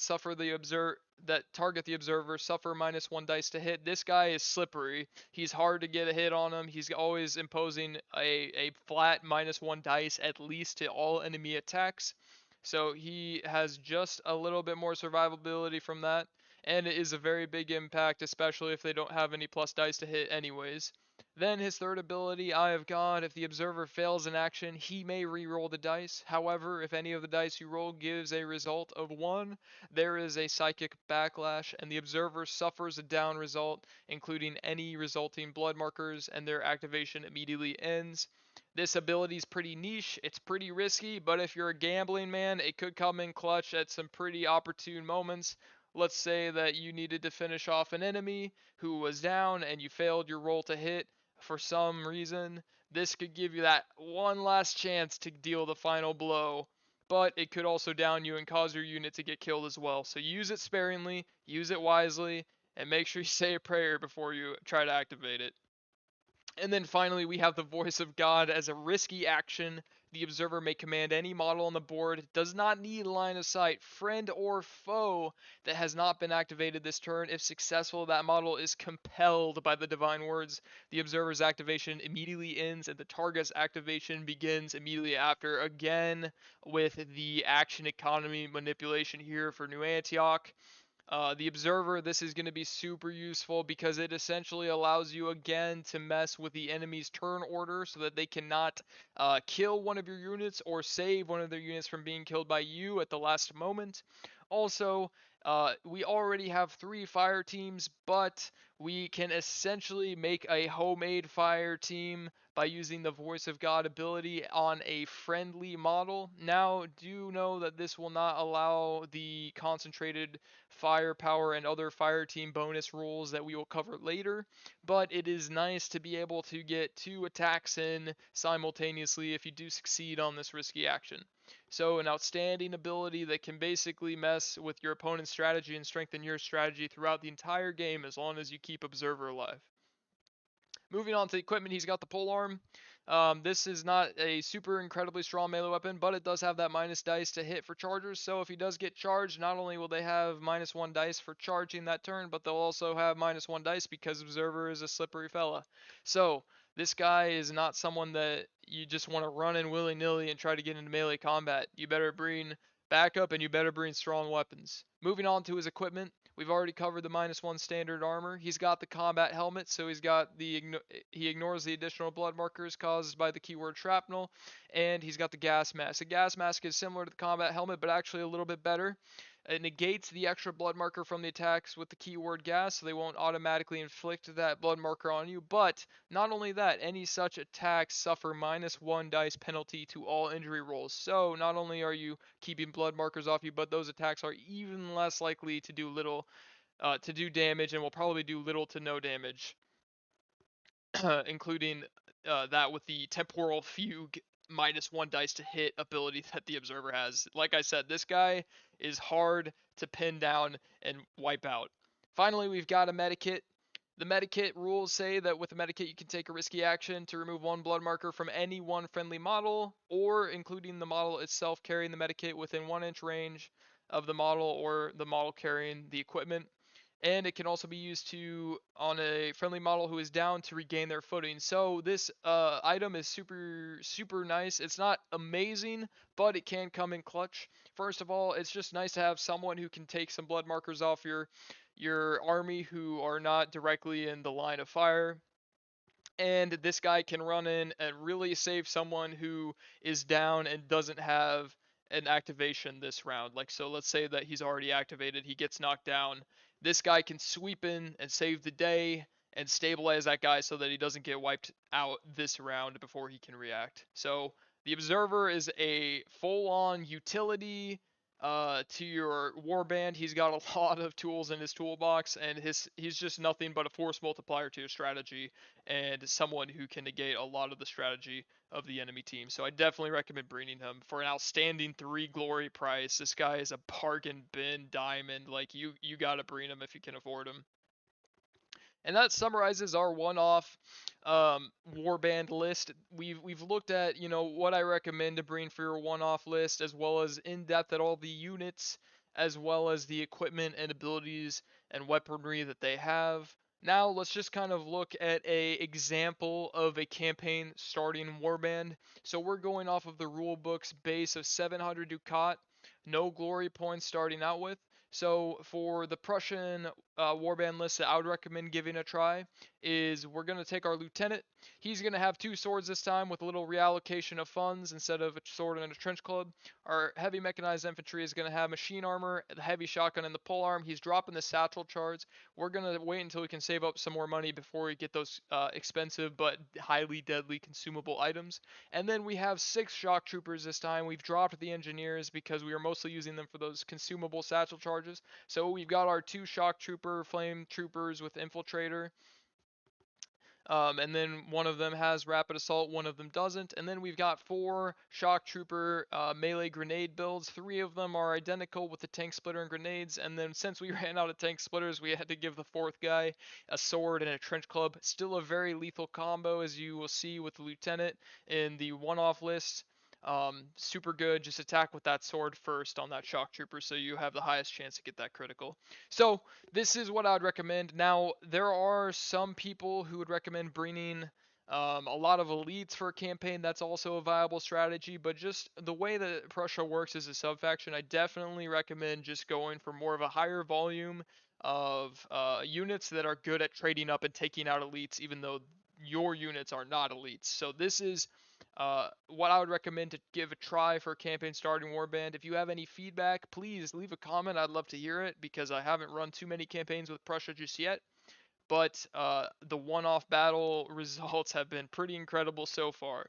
target the observer suffer -1 dice to hit. This guy is slippery. He's hard to get a hit on him. He's always imposing a flat -1 dice at least to all enemy attacks. So he has just a little bit more survivability from that, and it is a very big impact, especially if they don't have any plus dice to hit anyways. Then his third ability, Eye of God. If the observer fails in action, he may re-roll the dice. However, if any of the dice you roll gives a result of 1, there is a psychic backlash, and the observer suffers a down result, including any resulting blood markers, and their activation immediately ends. This ability is pretty niche, it's pretty risky, but if you're a gambling man, it could come in clutch at some pretty opportune moments. Let's say that you needed to finish off an enemy who was down and you failed your roll to hit for some reason. This could give you that one last chance to deal the final blow, but it could also down you and cause your unit to get killed as well. So use it sparingly, use it wisely, and make sure you say a prayer before you try to activate it. And then finally, we have the Voice of God as a risky action. The observer may command any model on the board, does not need line of sight, friend or foe, that has not been activated this turn. If successful, that model is compelled by the divine words. The observer's activation immediately ends, and the target's activation begins immediately after. Again, with the action economy manipulation here for New Antioch. The Observer, this is going to be super useful because it essentially allows you again to mess with the enemy's turn order so that they cannot kill one of your units or save one of their units from being killed by you at the last moment. Also, we already have 3 fire teams, but we can essentially make a homemade fire team by using the Voice of God ability on a friendly model. Now, do know that this will not allow the concentrated firepower and other fire team bonus rules that we will cover later, but it is nice to be able to get 2 attacks in simultaneously if you do succeed on this risky action. So an outstanding ability that can basically mess with your opponent's strategy and strengthen your strategy throughout the entire game as long as you keep Observer alive. Moving on to equipment, he's got the Polearm. This is not a super incredibly strong melee weapon, but it does have that minus dice to hit for chargers. So if he does get charged, not only will they have -1 dice for charging that turn, but they'll also have -1 dice because Observer is a slippery fella. So this guy is not someone that you just want to run in willy-nilly and try to get into melee combat. You better bring backup and you better bring strong weapons. Moving on to his equipment. We've already covered the -1 standard armor. He's got the combat helmet, so he ignores the additional blood markers caused by the keyword shrapnel, and he's got the gas mask. The gas mask is similar to the combat helmet, but actually a little bit better. It negates the extra blood marker from the attacks with the keyword gas, so they won't automatically inflict that blood marker on you. But not only that, any such attacks suffer -1 dice penalty to all injury rolls. So not only are you keeping blood markers off you, but those attacks are even less likely to do damage, and will probably do little to no damage, including that with the temporal fugue -1 dice to hit ability that the observer has. Like I said, this guy is hard to pin down and wipe out. Finally, we've got a medikit. The medikit rules say that with a medikit you can take a risky action to remove 1 blood marker from any one friendly model, or including the model itself carrying the medikit within 1-inch range of the model or the model carrying the equipment. And it can also be used on a friendly model who is down to regain their footing. So this item is super nice. It's not amazing, but it can come in clutch. First of all, it's just nice to have someone who can take some blood markers off your army who are not directly in the line of fire. And this guy can run in and really save someone who is down and doesn't have an activation this round. Like, so let's say that he's already activated, he gets knocked down. This guy can sweep in and save the day and stabilize that guy so that he doesn't get wiped out this round before he can react. So the Observer is a full-on utility to your warband. He's got a lot of tools in his toolbox, and he's just nothing but a force multiplier to your strategy and someone who can negate a lot of the strategy of the enemy team. So I definitely recommend bringing him for an outstanding 3 glory price. This guy is a bargain bin diamond. Like, you gotta bring him if you can afford him. And that summarizes our one-off warband list. We've looked at, what I recommend to bring for your one-off list, as well as in depth at all the units, as well as the equipment and abilities and weaponry that they have. Now let's just kind of look at a example of a campaign starting warband. So we're going off of the rulebook's base of 700 Ducat, no glory points starting out with. So for the Prussian warband list that I would recommend giving a try is we're going to take our lieutenant. He's going to have 2 swords this time with a little reallocation of funds instead of a sword and a trench club. Our heavy mechanized infantry is going to have machine armor, the heavy shotgun, and the polearm. He's dropping the satchel charge. We're going to wait until we can save up some more money before we get those expensive but highly deadly consumable items. And then we have 6 shock troopers this time. We've dropped the engineers because we are mostly using them for those consumable satchel charges. So we've got our 2 shock trooper flame troopers with infiltrator. And then one of them has rapid assault, one of them doesn't. And then we've got 4 shock trooper melee grenade builds. 3 of them are identical with the tank splitter and grenades. And then since we ran out of tank splitters, we had to give the 4th guy a sword and a trench club. Still a very lethal combo, as you will see with the lieutenant in the one-off list. Super good. Just attack with that sword first on that shock trooper, so you have the highest chance to get that critical. So this is what I would recommend. Now, there are some people who would recommend bringing a lot of elites for a campaign. That's also a viable strategy, but just the way that Prussia works as a sub-faction, I definitely recommend just going for more of a higher volume of units that are good at trading up and taking out elites, even though your units are not elites. So this is what I would recommend to give a try for a campaign starting warband. If you have any feedback, please leave a comment. I'd love to hear it because I haven't run too many campaigns with Prussia just yet. but the one-off battle results have been pretty incredible so far.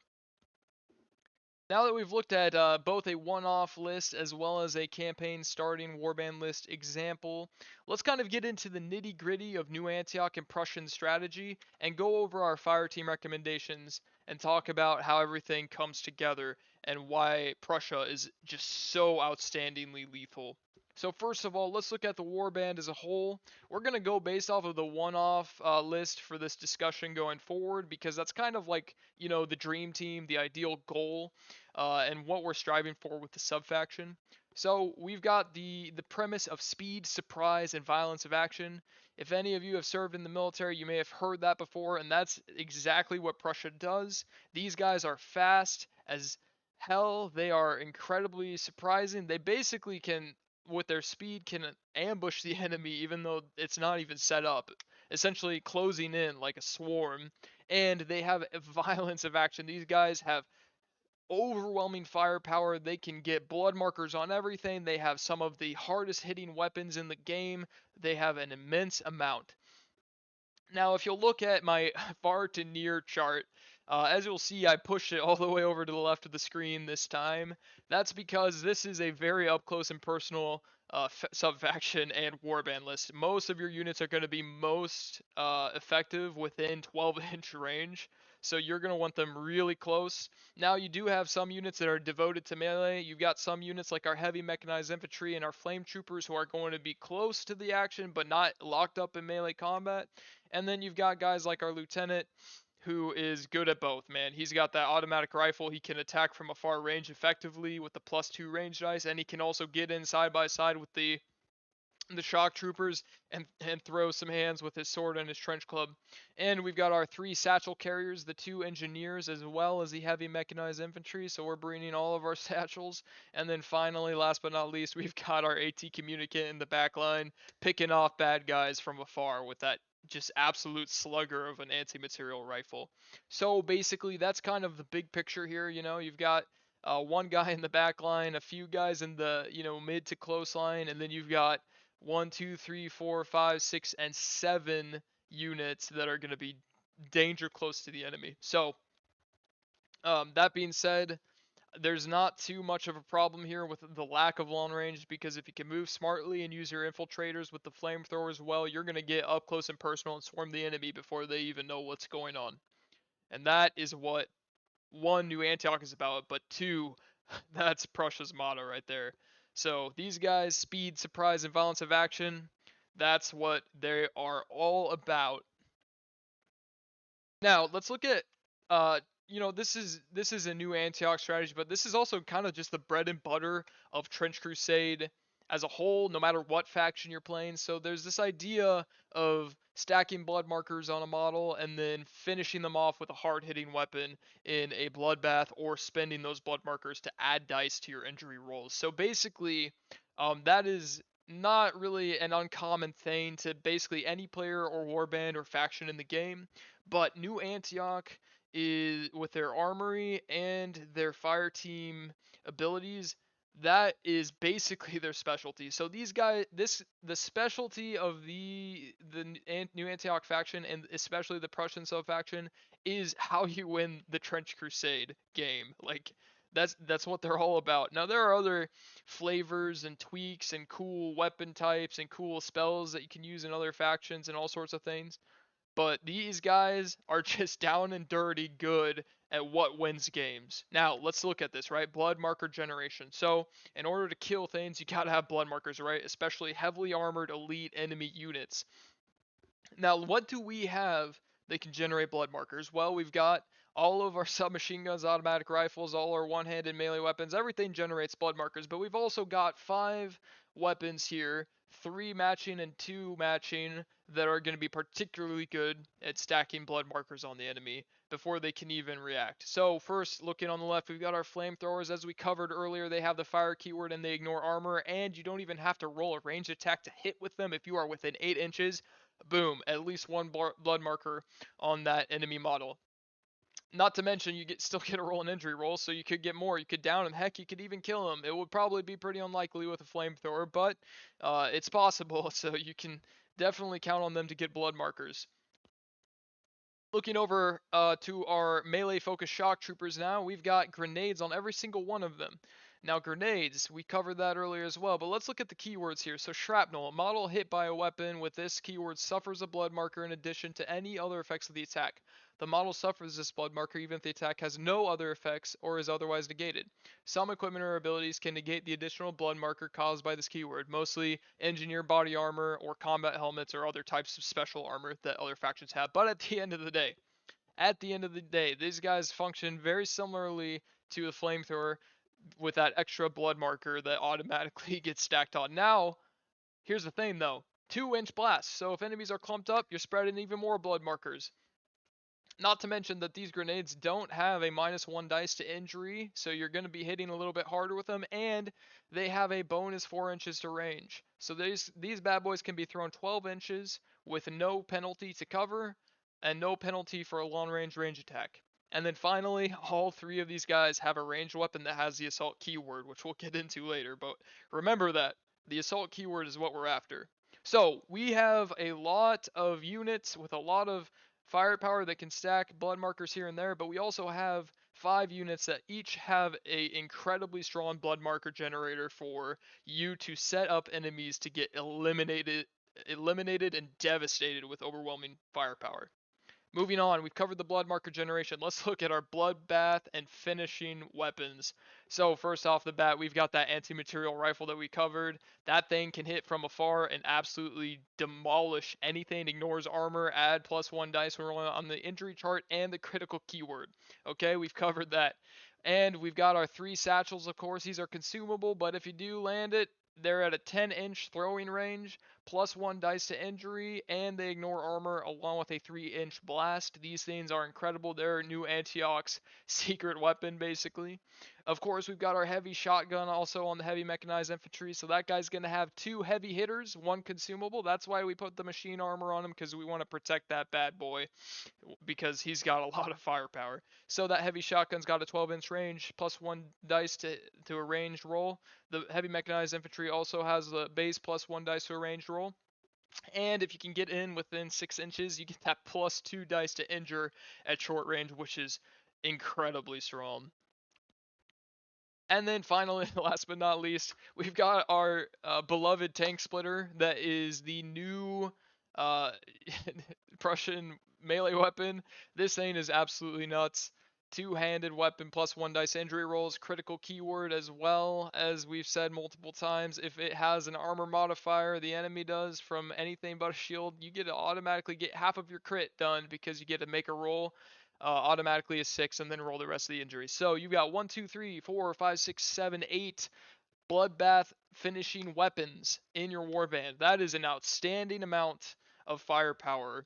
Now that we've looked at both a one-off list as well as a campaign starting warband list example, let's kind of get into the nitty-gritty of New Antioch and Prussian strategy and go over our Fireteam recommendations and talk about how everything comes together and why Prussia is just so outstandingly lethal. So first of all, let's look at the warband as a whole. We're going to go based off of the one-off list for this discussion going forward because that's kind of like, you know, the dream team, the ideal goal, and what we're striving for with the sub-faction. So we've got the premise of speed, surprise, and violence of action. If any of you have served in the military, you may have heard that before, and that's exactly what Prussia does. These guys are fast as hell. They are incredibly surprising. They basically can, with their speed, can ambush the enemy even though it's not even set up, essentially closing in like a swarm. And they have a violence of action. These guys have overwhelming firepower. They can get blood markers on everything. They have some of the hardest hitting weapons in the game. They have an immense amount. Now, if you'll look at my far to near chart, as you'll see, I pushed it all the way over to the left of the screen this time. That's because this is a very up close and personal sub-faction and warband list. Most of your units are going to be most effective within 12-inch range, so you're going to want them really close. Now, you do have some units that are devoted to melee. You've got some units like our heavy mechanized infantry and our flame troopers who are going to be close to the action but not locked up in melee combat. And then you've got guys like our lieutenant, who is good at both, man. He's got that automatic rifle. He can attack from a far range effectively with the +2 range dice, and he can also get in side by side with the shock troopers and throw some hands with his sword and his trench club. And we've got our 3 satchel carriers, the 2 engineers, as well as the heavy mechanized infantry, so we're bringing all of our satchels. And then finally, last but not least, we've got our AT communicant in the back line, picking off bad guys from afar with that just absolute slugger of an anti-material rifle. So basically, that's kind of the big picture here. You know, you've got one guy in the back line, a few guys in the, you know, mid to close line, and then you've got 1, 2, 3, 4, 5, 6, and 7 units that are going to be danger close to the enemy. So, that being said, there's not too much of a problem here with the lack of long range, because if you can move smartly and use your infiltrators with the flamethrowers well, you're going to get up close and personal and swarm the enemy before they even know what's going on. And that is what, 1, New Antioch is about, but 2, that's Prussia's motto right there. So these guys, speed, surprise, and violence of action, that's what they are all about. Now, let's look at, you know, this is a New Antioch strategy, but this is also kind of just the bread and butter of Trench Crusade as a whole, no matter what faction you're playing. So there's this idea of stacking blood markers on a model and then finishing them off with a hard-hitting weapon in a bloodbath, or spending those blood markers to add dice to your injury rolls. So basically, that is not really an uncommon thing to basically any player or warband or faction in the game. But New Antioch is, with their armory and their Fireteam abilities, that is basically their specialty. So these guys, the specialty of the New Antioch faction, and especially the Prussian sub faction, is how you win the Trench Crusade game. Like, that's what they're all about. Now, there are other flavors and tweaks and cool weapon types and cool spells that you can use in other factions and all sorts of things, but these guys are just down and dirty good at what wins games. Now, let's look at this, right? Blood marker generation. So, in order to kill things, you gotta have blood markers, right? Especially heavily armored elite enemy units. Now, what do we have that can generate blood markers? Well, we've got all of our submachine guns, automatic rifles, all our one-handed melee weapons. Everything generates blood markers, but we've also got 5 weapons here, 3 matching and 2 matching, that are going to be particularly good at stacking blood markers on the enemy before they can even react. So first, looking on the left, we've got our flamethrowers. As we covered earlier, they have the fire keyword and they ignore armor, and you don't even have to roll a ranged attack to hit with them if you are within 8 inches. Boom, at least 1 blood marker on that enemy model. Not to mention, you still get a roll an injury roll, so you could get more. You could down him. Heck, you could even kill him. It would probably be pretty unlikely with a flamethrower, but it's possible. So you can definitely count on them to get blood markers. Looking over to our melee focused shock troopers now, we've got grenades on every single one of them. Now grenades, we covered that earlier as well, but let's look at the keywords here. So shrapnel, a model hit by a weapon with this keyword suffers a blood marker in addition to any other effects of the attack. The model suffers this blood marker even if the attack has no other effects or is otherwise negated. Some equipment or abilities can negate the additional blood marker caused by this keyword, mostly engineer body armor or combat helmets or other types of special armor that other factions have. But at the end of the day, these guys function very similarly to the flamethrower with that extra blood marker that automatically gets stacked on. Now, here's the thing though. 2-inch blasts. So if enemies are clumped up, you're spreading even more blood markers. Not to mention that these grenades don't have a -1 dice to injury, so you're going to be hitting a little bit harder with them, and they have a bonus 4 inches to range. So these bad boys can be thrown 12 inches with no penalty to cover, and no penalty for a long range attack. And then finally, all 3 of these guys have a ranged weapon that has the assault keyword, which we'll get into later, but remember that the assault keyword is what we're after. So we have a lot of units with a lot of firepower that can stack blood markers here and there, but we also have 5 units that each have a incredibly strong blood marker generator for you to set up enemies to get eliminated and devastated with overwhelming firepower. Moving on, we've covered the blood marker generation. Let's look at our bloodbath and finishing weapons. So first off the bat, we've got that anti-material rifle that we covered. That thing can hit from afar and absolutely demolish anything. Ignores armor, add +1 dice when rolling on the injury chart, and the critical keyword. Okay, we've covered that. And we've got our 3 satchels, of course. These are consumable, but if you do land it, they're at a 10-inch throwing range, +1 dice to injury, and they ignore armor along with a 3-inch blast. These things are incredible. They're new Antioch's secret weapon, basically. Of course, we've got our heavy shotgun also on the heavy mechanized infantry, so that guy's going to have 2 heavy hitters, 1 consumable. That's why we put the machine armor on him, because we want to protect that bad boy, because he's got a lot of firepower. So that heavy shotgun's got a 12-inch range, +1 dice to a ranged roll. The heavy mechanized infantry also has the base +1 dice to a ranged roll. And if you can get in within 6 inches, you get that +2 dice to injure at short range, which is incredibly strong. And then finally, last but not least, we've got our beloved tank splitter that is the new uh, Prussian melee weapon. This thing is absolutely nuts. 2-handed weapon +1 dice injury rolls, critical keyword as well, as we've said multiple times. If it has an armor modifier, the enemy does, from anything but a shield, you get to automatically get half of your crit done because you get to make a roll automatically a 6 and then roll the rest of the injuries. So you've got 1, 2, 3, 4, 5, 6, 7, 8 bloodbath finishing weapons in your warband. That is an outstanding amount of firepower.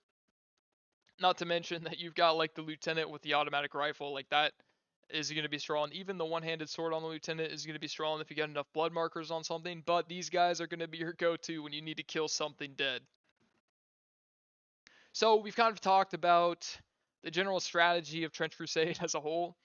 Not to mention that you've got like the lieutenant with the automatic rifle, like that is going to be strong. Even the one-handed sword on the lieutenant is going to be strong if you get enough blood markers on something, but these guys are going to be your go-to when you need to kill something dead. So we've kind of talked about the general strategy of Trench Crusade as a whole.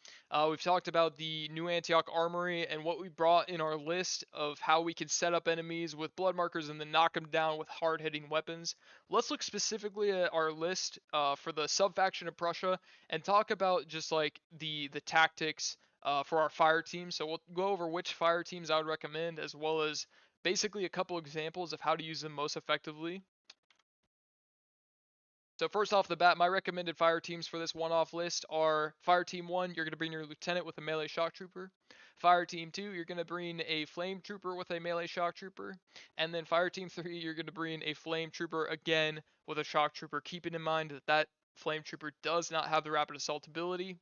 We've talked about the new Antioch armory and what we brought in our list of how we can set up enemies with blood markers and then knock them down with hard-hitting weapons. Let's look specifically at our list for the sub-faction of Prussia and talk about just like the tactics for our fire team. So we'll go over which fire teams I would recommend, as well as basically a couple examples of how to use them most effectively. So first off the bat, my recommended fire teams for this one-off list are Fire Team 1, you're going to bring your lieutenant with a melee shock trooper. Fire Team 2, you're going to bring a flame trooper with a melee shock trooper. And then Fire Team 3, you're going to bring a flame trooper again with a shock trooper, keeping in mind that that flame trooper does not have the rapid assault ability.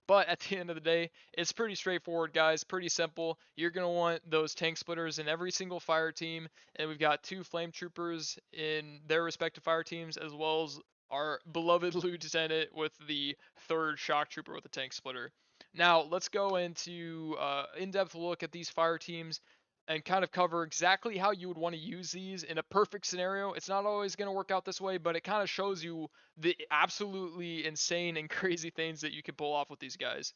But at the end of the day, it's pretty straightforward, guys. Pretty simple. You're going to want those tank splitters in every single fire team. And we've got 2 flame troopers in their respective fire teams, as well as our beloved lieutenant with the 3rd shock trooper with the tank splitter. Now, let's go into in-depth look at these fire teams and kind of cover exactly how you would want to use these in a perfect scenario. It's not always going to work out this way, but it kind of shows you the absolutely insane and crazy things that you can pull off with these guys.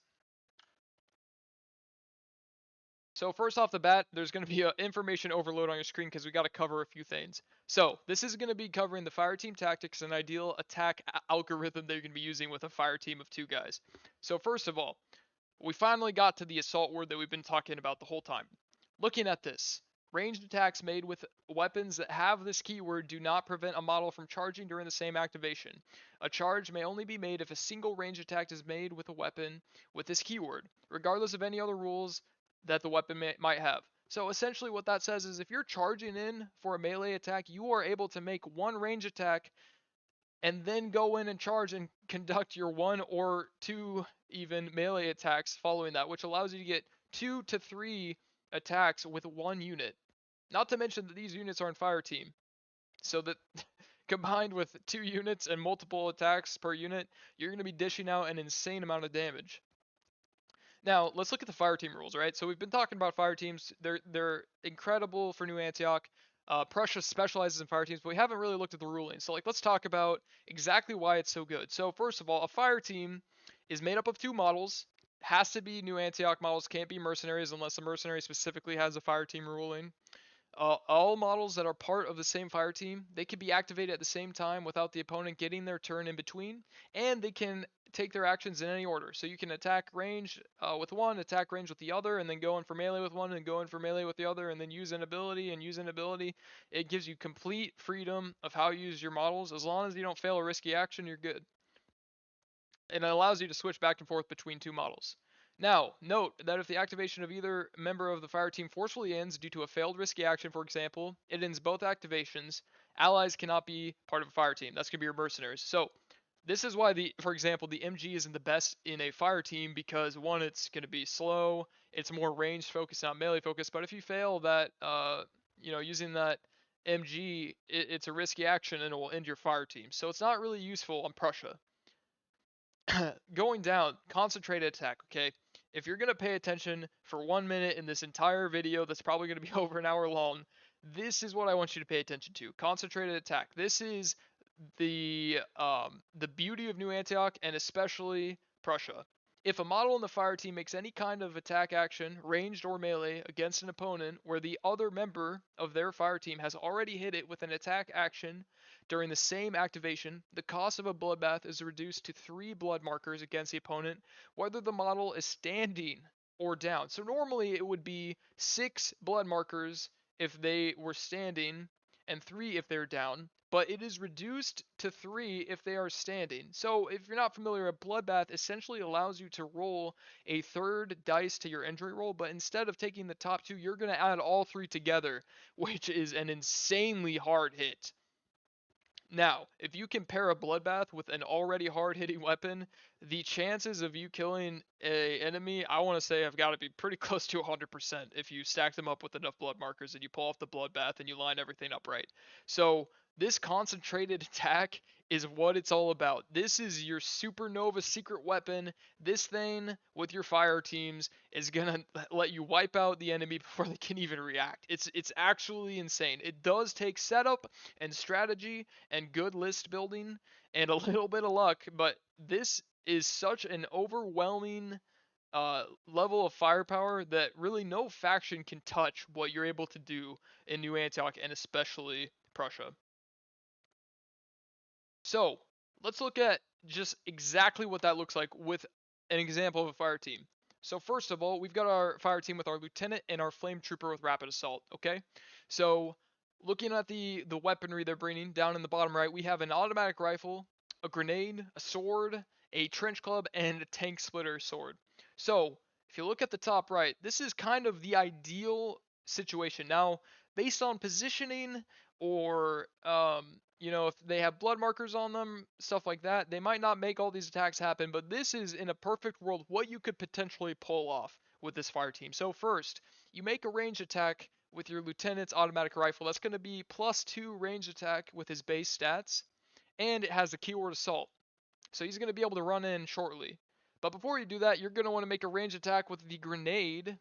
So first off the bat, there's going to be an information overload on your screen because we got to cover a few things. So this is going to be covering the Fireteam tactics and ideal attack algorithm that you're going to be using with a Fireteam of 2 guys. So first of all, we finally got to the assault word that we've been talking about the whole time. Looking at this, ranged attacks made with weapons that have this keyword do not prevent a model from charging during the same activation. A charge may only be made if a single ranged attack is made with a weapon with this keyword, regardless of any other rules that the weapon might have. So essentially what that says is if you're charging in for a melee attack, you are able to make one range attack and then go in and charge and conduct your 1 or 2 even melee attacks following that, which allows you to get 2 to 3 attacks with 1 unit. Not to mention that these units are in Fireteam, so that combined with 2 units and multiple attacks per unit, you're going to be dishing out an insane amount of damage. Now, let's look at the Fireteam rules, right? So we've been talking about Fireteams. They're incredible for New Antioch. Prussia specializes in Fireteams, but we haven't really looked at the rulings. So let's talk about exactly why it's so good. So first of all, a Fireteam is made up of 2 models. Has to be New Antioch models, can't be mercenaries unless a mercenary specifically has a Fireteam ruling. All models that are part of the same Fireteam, they can be activated at the same time without the opponent getting their turn in between, and they can take their actions in any order. So you can attack range with one, attack range with the other, and then go in for melee with one, and go in for melee with the other, and then use an ability and use an ability. It gives you complete freedom of how you use your models. As long as you don't fail a risky action, you're good. And it allows you to switch back and forth between 2 models. Now, note that if the activation of either member of the Fireteam forcefully ends due to a failed risky action, for example, it ends both activations. Allies cannot be part of a Fireteam. That's going to be your mercenaries. So, this is why, for example, the MG isn't the best in a Fireteam because, 1, it's going to be slow, it's more range focused, not melee focused, but if you fail that, using that MG, it's a risky action and it will end your Fireteam. So, it's not really useful on Prussia. Going down, concentrated attack, okay? If you're going to pay attention for 1 minute in this entire video that's probably going to be over an hour long, this is what I want you to pay attention to. Concentrated attack. This is the beauty of New Antioch and especially Prussia. If a model in the Fireteam makes any kind of attack action, ranged or melee, against an opponent where the other member of their Fireteam has already hit it with an attack action during the same activation, the cost of a bloodbath is reduced to 3 blood markers against the opponent, whether the model is standing or down. So normally it would be 6 blood markers if they were standing and 3 if they're down, but it is reduced to 3 if they are standing. So if you're not familiar, a bloodbath essentially allows you to roll a 3rd dice to your injury roll, but instead of taking the top 2, you're going to add all 3 together, which is an insanely hard hit. Now, if you compare a bloodbath with an already hard-hitting weapon, the chances of you killing a enemy, I want to say, have got to be pretty close to 100% if you stack them up with enough blood markers and you pull off the bloodbath and you line everything up right. So this concentrated attack is what it's all about. This is your supernova secret weapon. This thing with your fire teams is gonna let you wipe out the enemy before they can even react. It's actually insane. It does take setup and strategy and good list building and a little bit of luck, but this is such an overwhelming level of firepower that really no faction can touch what you're able to do in New Antioch and especially Prussia. So let's look at just exactly what that looks like with an example of a fire team. So first of all, we've got our fire team with our lieutenant and our flame trooper with rapid assault. Okay, so looking at the weaponry they're bringing down in the bottom right, we have an automatic rifle, a grenade, a sword, a trench club, and a tank splitter sword. So if you look at the top right, this is kind of the ideal situation. Now, based on positioning or if they have blood markers on them, stuff like that, they might not make all these attacks happen, but this is, in a perfect world, what you could potentially pull off with this fire team. So first, you make a range attack with your lieutenant's automatic rifle. That's going to be +2 range attack with his base stats, and it has the keyword assault. So he's going to be able to run in shortly. But before you do that, you're going to want to make a range attack with the grenade,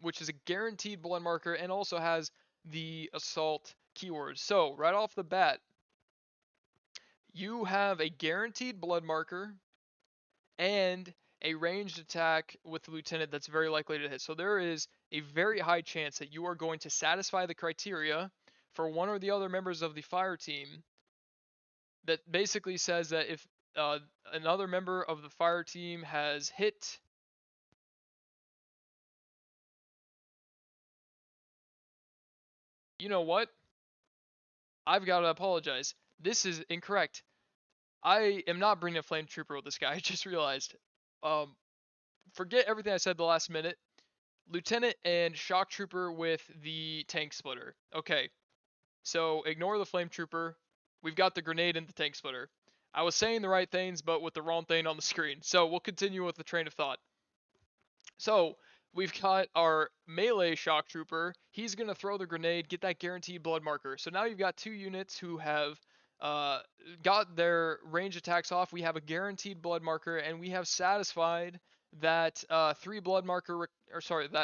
which is a guaranteed blood marker and also has the assault keywords. So right off the bat, you have a guaranteed blood marker and a ranged attack with the lieutenant that's very likely to hit. So there is a very high chance that you are going to satisfy the criteria for one or the other members of the fire team that basically says that if another member of the fire team has hit you know what? I've got to apologize. This is incorrect. I am not bringing a flame trooper with this guy. I just realized. Um, Forget everything I said the last minute. Lieutenant and shock trooper with the tank splitter. Okay, so ignore the flame trooper. We've got the grenade and the tank splitter. I was saying the right things, but with the wrong thing on the screen. So we'll continue with the train of thought. So we've got our melee shock trooper. He's going to throw the grenade, get that guaranteed blood marker. So now you've got two units who have uh, got their range attacks off. We have a guaranteed blood marker, and we have satisfied that that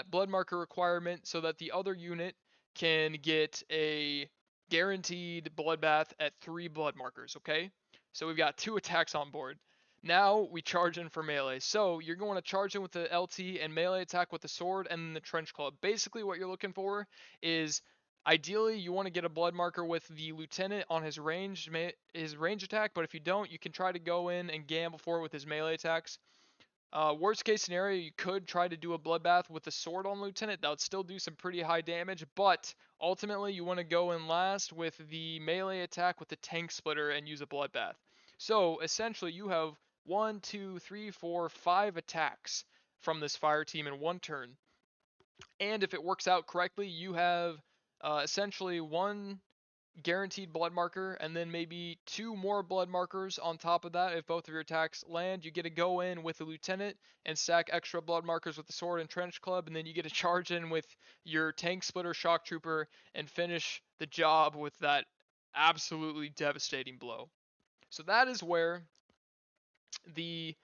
blood marker requirement, so that the other unit can get a guaranteed bloodbath at 3 blood markers. Okay, so we've got 2 attacks on board. Now we charge in for melee. So you're going to charge in with the LT and melee attack with the sword and the trench club. Basically what you're looking for is ideally you want to get a blood marker with the lieutenant on his range attack, but if you don't, you can try to go in and gamble for it with his melee attacks. Worst case scenario, you could try to do a bloodbath with the sword on lieutenant. That would still do some pretty high damage, but ultimately you want to go in last with the melee attack with the tank splitter and use a bloodbath. So essentially you have 1, 2, 3, 4, 5 attacks from this fire team in one turn. And if it works out correctly, you have essentially 1 guaranteed blood marker and then maybe 2 more blood markers on top of that. If both of your attacks land, you get to go in with the lieutenant and stack extra blood markers with the sword and trench club, and then you get to charge in with your tank splitter shock trooper and finish the job with that absolutely devastating blow. So that is where the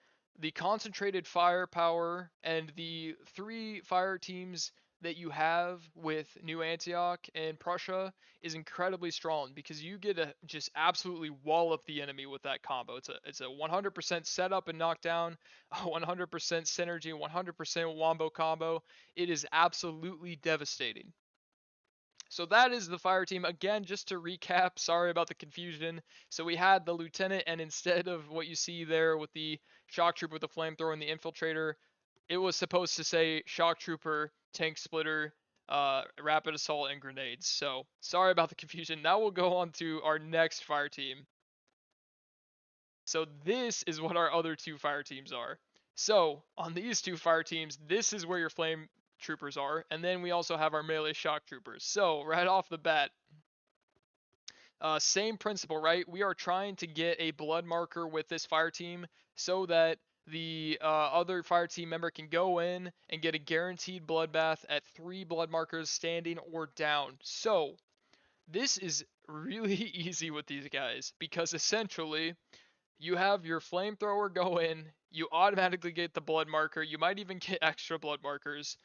concentrated firepower and the 3 fire teams that you have with New Antioch and Prussia is incredibly strong, because you get to just absolutely wall up the enemy with that combo. It's a 100% setup and knockdown, a 100% synergy, 100% wombo combo. It is absolutely devastating. So that is the fire team. Again, just to recap, sorry about the confusion. So we had the lieutenant, and instead of what you see there with the shock trooper with the flamethrower and the infiltrator, it was supposed to say shock trooper, tank splitter, rapid assault, and grenades. So sorry about the confusion. Now we'll go on to our next fire team. So this is what our other 2 fire teams are. So on these 2 fire teams, this is where your flame troopers are, and then we also have our melee shock troopers. So right off the bat, same principle, right? We are trying to get a blood marker with this fire team so that the other fire team member can go in and get a guaranteed bloodbath at 3 blood markers standing or down. So this is really easy with these guys, because essentially you have your flamethrower go in, you automatically get the blood marker, you might even get extra blood markers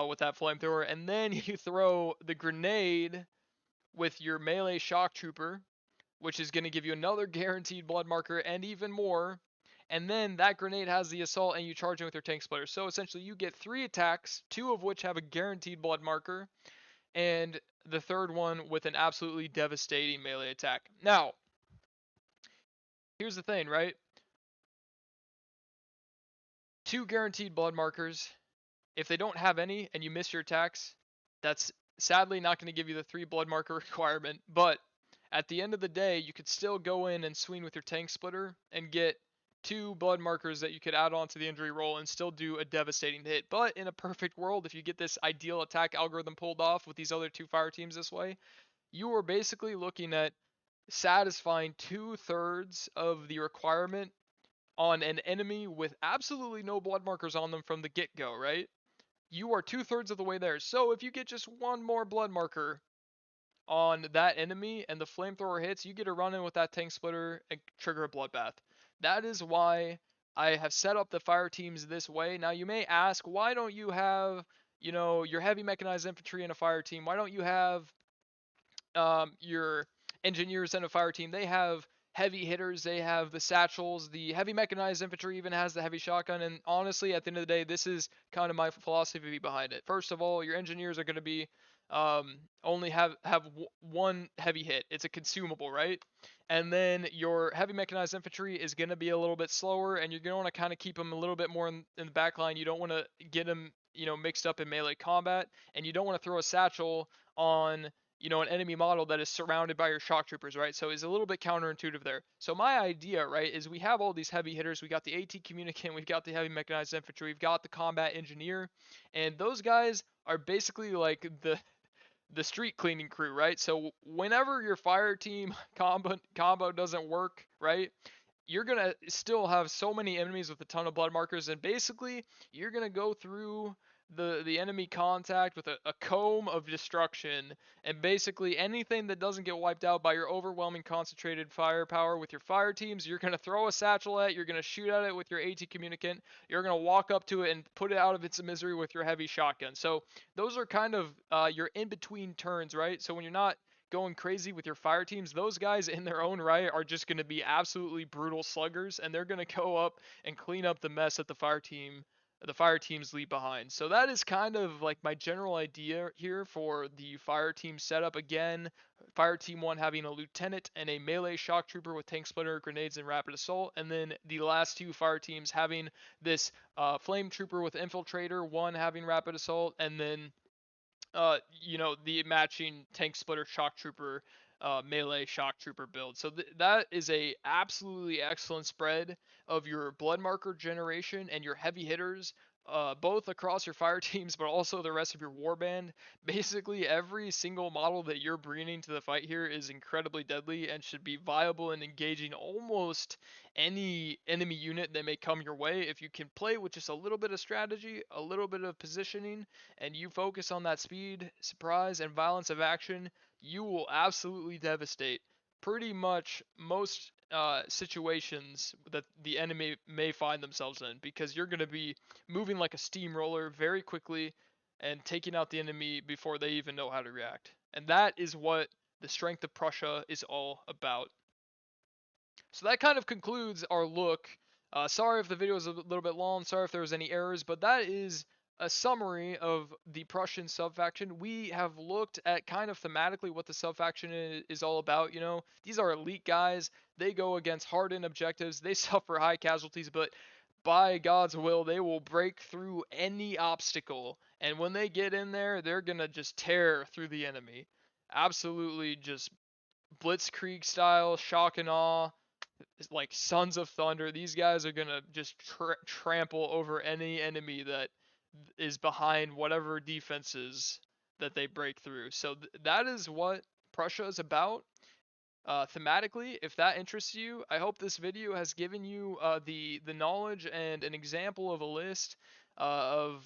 with that flamethrower, and then you throw the grenade with your melee shock trooper, which is going to give you another guaranteed blood marker and even more, and then that grenade has the assault and you charge in with your tank splitter. So essentially you get 3 attacks, 2 of which have a guaranteed blood marker, and the third one with an absolutely devastating melee attack. Now, here's the thing, right? 2 guaranteed blood markers. If they don't have any and you miss your attacks, that's sadly not going to give you the 3 blood marker requirement. But at the end of the day, you could still go in and swing with your tank splitter and get 2 blood markers that you could add on to the injury roll and still do a devastating hit. But in a perfect world, if you get this ideal attack algorithm pulled off with these other 2 fire teams this way, you are basically looking at satisfying 2/3 of the requirement on an enemy with absolutely no blood markers on them from the get-go, right? You are 2/3 of the way there. So if you get just 1 more blood marker on that enemy and the flamethrower hits, you get to run in with that tank splitter and trigger a bloodbath. That is why I have set up the fire teams this way. Now you may ask, why don't you have, your heavy mechanized infantry in a fire team? Why don't you have your engineers in a fire team? They have heavy hitters, they have the satchels, the heavy mechanized infantry even has the heavy shotgun, and honestly, at the end of the day, this is kind of my philosophy behind it. First of all, your engineers are going to be only have one heavy hit. It's a consumable, right? And then your heavy mechanized infantry is going to be a little bit slower, and you're going to want to kind of keep them a little bit more in the back line. You don't want to get them, mixed up in melee combat, and you don't want to throw a satchel on, an enemy model that is surrounded by your shock troopers, right? So it's a little bit counterintuitive there. So my idea, right, is we have all these heavy hitters. We got the AT communicant, we've got the heavy mechanized infantry, we've got the combat engineer, and those guys are basically like the street cleaning crew, right? So whenever your fire team combo doesn't work, right? You're gonna still have so many enemies with a ton of blood markers, and basically you're gonna go through the enemy contact with a comb of destruction, and basically anything that doesn't get wiped out by your overwhelming concentrated firepower with your fire teams, you're gonna throw a satchel at, you're gonna shoot at it with your AT communicant, you're gonna walk up to it and put it out of its misery with your heavy shotgun. So those are kind of your in between turns, right? So when you're not going crazy with your fire teams, those guys in their own right are just going to be absolutely brutal sluggers, and they're going to go up and clean up the mess that the fire teams leave behind. So that is kind of like my general idea here for the fire team setup. Again, fire team 1 having a lieutenant and a melee shock trooper with tank splitter, grenades, and rapid assault, and then the last 2 fire teams having this flame trooper with infiltrator, 1 having rapid assault, and then the matching tank splitter shock trooper, melee shock trooper build. So that is a absolutely excellent spread of your blood marker generation and your heavy hitters, both across your fire teams, but also the rest of your warband. Basically, every single model that you're bringing to the fight here is incredibly deadly and should be viable in engaging almost any enemy unit that may come your way. If you can play with just a little bit of strategy, a little bit of positioning, and you focus on that speed, surprise, and violence of action, you will absolutely devastate pretty much most situations that the enemy may find themselves in, because you're going to be moving like a steamroller very quickly and taking out the enemy before they even know how to react. And that is what the strength of Prussia is all about. So that kind of concludes our look. Sorry if the video was a little bit long, sorry if there was any errors, but that is a summary of the Prussian subfaction. We have looked at kind of thematically what the subfaction is all about. These are elite guys. They go against hardened objectives. They suffer high casualties, but by God's will, they will break through any obstacle. And when they get in there, they're going to just tear through the enemy. Absolutely just blitzkrieg style, shock and awe, like Sons of Thunder. These guys are gonna just trample over any enemy that is behind whatever defenses that they break through. So that is what Prussia is about. Thematically, if that interests you, I hope this video has given you the knowledge and an example of a list of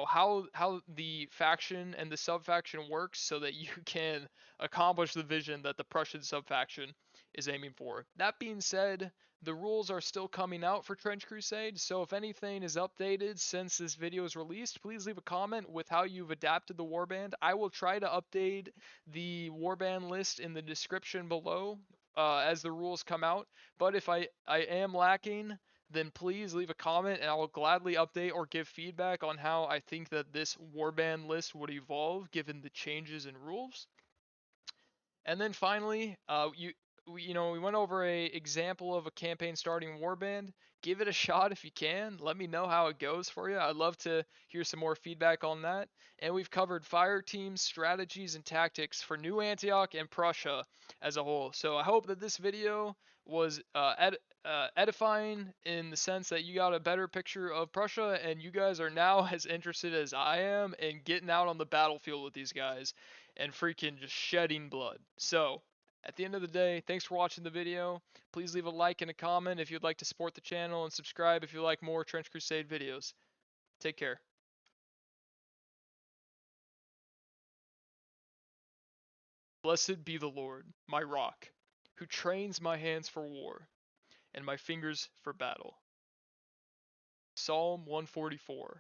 how the faction and the subfaction works, so that you can accomplish the vision that the Prussian subfaction is aiming for. That being said, the rules are still coming out for Trench Crusade, so if anything is updated since this video is released, please leave a comment with how you've adapted the warband. I will try to update the warband list in the description below as the rules come out, but if I am lacking, then please leave a comment and I will gladly update or give feedback on how I think that this warband list would evolve given the changes in rules. And then finally, we went over a example of a campaign starting warband. Give it a shot if you can. Let me know how it goes for you. I'd love to hear some more feedback on that. And we've covered fire teams, strategies, and tactics for New Antioch and Prussia as a whole. So I hope that this video was edifying in the sense that you got a better picture of Prussia, and you guys are now as interested as I am in getting out on the battlefield with these guys and freaking just shedding blood. So at the end of the day, thanks for watching the video. Please leave a like and a comment if you'd like to support the channel, and subscribe if you like more Trench Crusade videos. Take care. Blessed be the Lord, my rock, who trains my hands for war and my fingers for battle. Psalm 144:1.